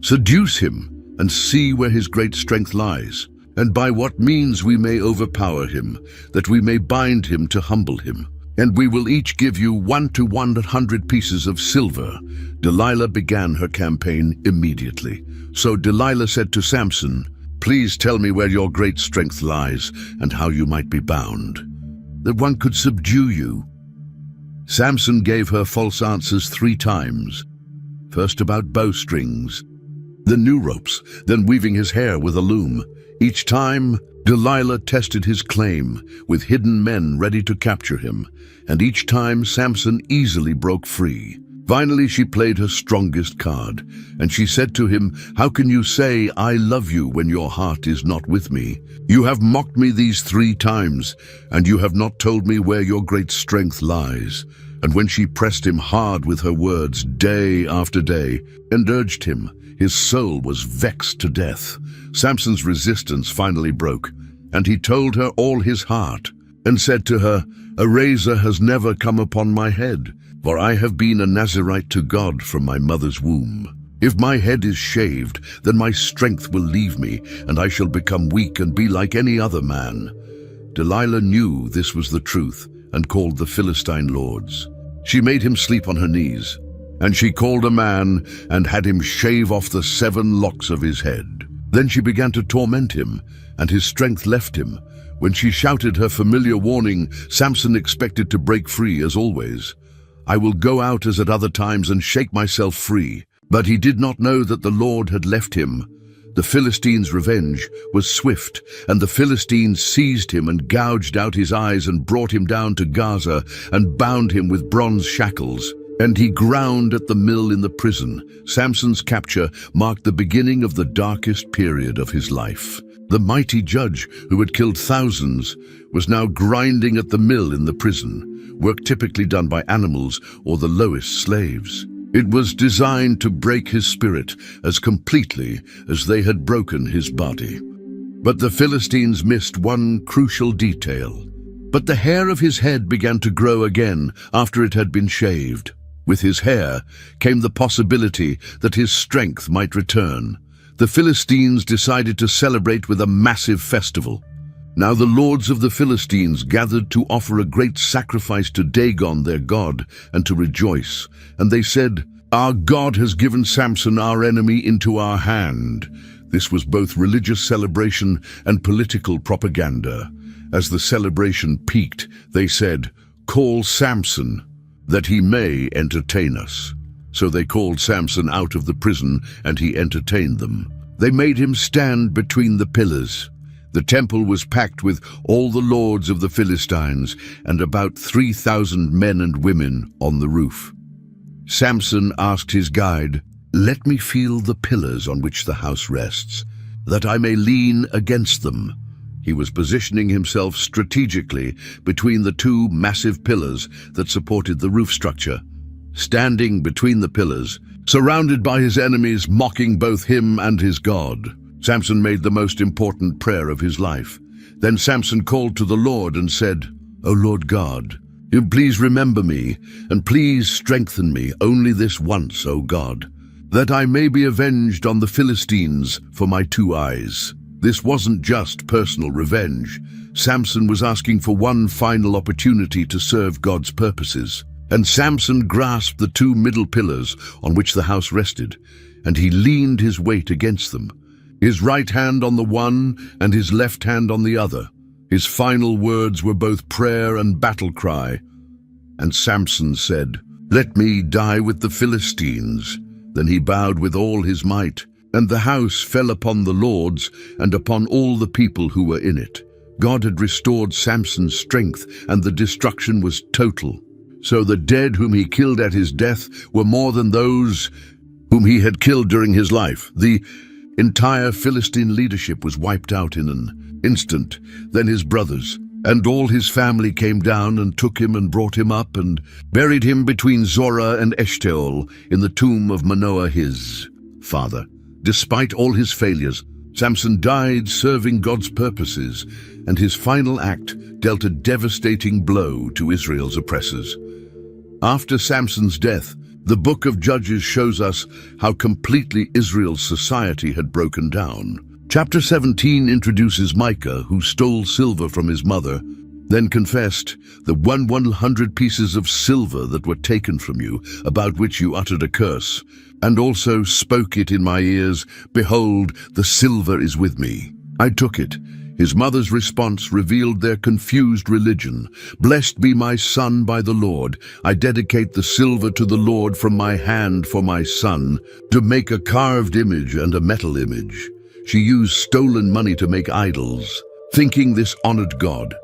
"Seduce him and see where his great strength lies, and by what means we may overpower him, that we may bind him to humble him. And we will each give you 1 to 100 pieces of silver." Delilah began her campaign immediately. So Delilah said to Samson, "Please tell me where your great strength lies, and how you might be bound, that one could subdue you." Samson gave her false answers 3 times. First about bowstrings, then new ropes, then weaving his hair with a loom. Each time, Delilah tested his claim with hidden men ready to capture him, and each time Samson easily broke free. Finally, she played her strongest card, and she said to him, "How can you say, 'I love you,' when your heart is not with me? You have mocked me these 3 times, and you have not told me where your great strength lies." And when she pressed him hard with her words day after day, and urged him, his soul was vexed to death. Samson's resistance finally broke, and he told her all his heart, and said to her, "A razor has never come upon my head, for I have been a Nazirite to God from my mother's womb. If my head is shaved, then my strength will leave me, and I shall become weak and be like any other man." Delilah knew this was the truth, and called the Philistine lords. She made him sleep on her knees, and she called a man and had him shave off the 7 locks of his head. Then she began to torment him, and his strength left him. When she shouted her familiar warning, Samson expected to break free as always. "I will go out as at other times and shake myself free." But he did not know that the Lord had left him. The Philistines' revenge was swift, and the Philistines seized him and gouged out his eyes and brought him down to Gaza and bound him with bronze shackles. and he ground at the mill in the prison. Samson's capture marked the beginning of the darkest period of his life. The mighty judge, who had killed thousands, was now grinding at the mill in the prison, work typically done by animals or the lowest slaves. It was designed to break his spirit as completely as they had broken his body. But the Philistines missed one crucial detail. But the hair of his head began to grow again after it had been shaved. With his hair came the possibility that his strength might return. The Philistines decided to celebrate with a massive festival. Now the lords of the Philistines gathered to offer a great sacrifice to Dagon, their god, and to rejoice. And they said, "Our God has given Samson, our enemy, into our hand." This was both religious celebration and political propaganda. As the celebration peaked, they said, "Call Samson, that he may entertain us." So they called Samson out of the prison, and he entertained them. They made him stand between the pillars. The temple was packed with all the lords of the Philistines, and about 3,000 men and women on the roof. Samson asked his guide, "Let me feel the pillars on which the house rests, that I may lean against them." He was positioning himself strategically between the two massive pillars that supported the roof structure. Standing between the pillars, surrounded by his enemies mocking both him and his God, Samson made the most important prayer of his life. Then Samson called to the Lord and said, "O Lord God, you please remember me, and please strengthen me only this once, O God, that I may be avenged on the Philistines for my two eyes." This wasn't just personal revenge. Samson was asking for one final opportunity to serve God's purposes. And Samson grasped the two middle pillars on which the house rested, and he leaned his weight against them, his right hand on the one and his left hand on the other. His final words were both prayer and battle cry. And Samson said, "Let me die with the Philistines." Then he bowed with all his might, and the house fell upon the lords and upon all the people who were in it. God had restored Samson's strength, and the destruction was total. So the dead whom he killed at his death were more than those whom he had killed during his life. The entire Philistine leadership was wiped out in an instant. Then his brothers and all his family came down and took him and brought him up and buried him between Zorah and Eshtaol in the tomb of Manoah his father. Despite all his failures, Samson died serving God's purposes, and his final act dealt a devastating blow to Israel's oppressors. After Samson's death, the book of Judges shows us how completely Israel's society had broken down. Chapter 17 introduces Micah, who stole silver from his mother, then confessed, "The 100 pieces of silver that were taken from you, about which you uttered a curse, and also spoke it in my ears, behold, the silver is with me. I took it." His mother's response revealed their confused religion. "Blessed be my son by the Lord. I dedicate the silver to the Lord from my hand for my son, to make a carved image and a metal image." She used stolen money to make idols. Thinking this honored God,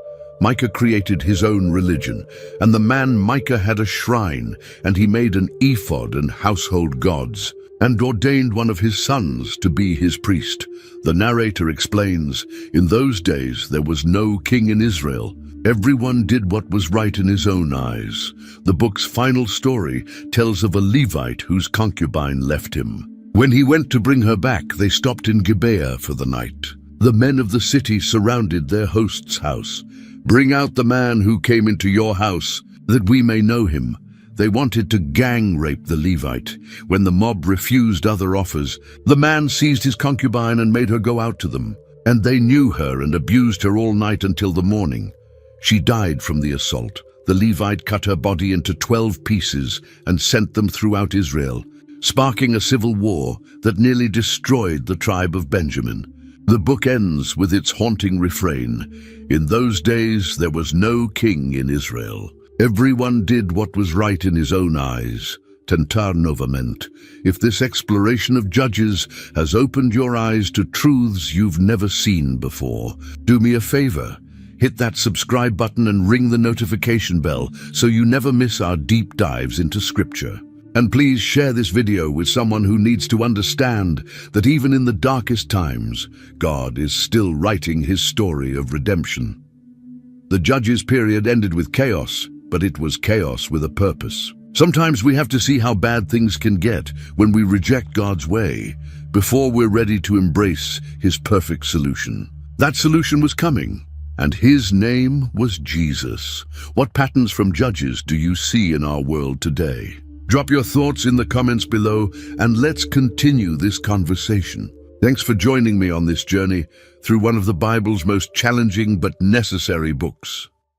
Micah created his own religion, and the man Micah had a shrine, and he made an ephod and household gods, and ordained one of his sons to be his priest. The narrator explains, "In those days there was no king in Israel. Everyone did what was right in his own eyes." The book's final story tells of a Levite whose concubine left him. When he went to bring her back, they stopped in Gibeah for the night. The men of the city surrounded their host's house. "Bring out the man who came into your house, that we may know him." They wanted to gang rape the Levite. When the mob refused other offers, the man seized his concubine and made her go out to them. And they knew her and abused her all night until the morning. She died from the assault. The Levite cut her body into 12 pieces and sent them throughout Israel, sparking a civil war that nearly destroyed the tribe of Benjamin. The book ends with its haunting refrain, "In those days there was no king in Israel. Everyone did what was right in his own eyes." Tentar Novament. If this exploration of Judges has opened your eyes to truths you've never seen before, do me a favor. Hit that subscribe button and ring the notification bell so you never miss our deep dives into Scripture. And please share this video with someone who needs to understand that even in the darkest times, God is still writing his story of redemption. The Judges period ended with chaos, but it was chaos with a purpose. Sometimes we have to see how bad things can get when we reject God's way before we're ready to embrace his perfect solution. That solution was coming, and his name was Jesus. What patterns from Judges do you see in our world today? Drop your thoughts in the comments below, and let's continue this conversation. Thanks for joining me on this journey through one of the Bible's most challenging but necessary books.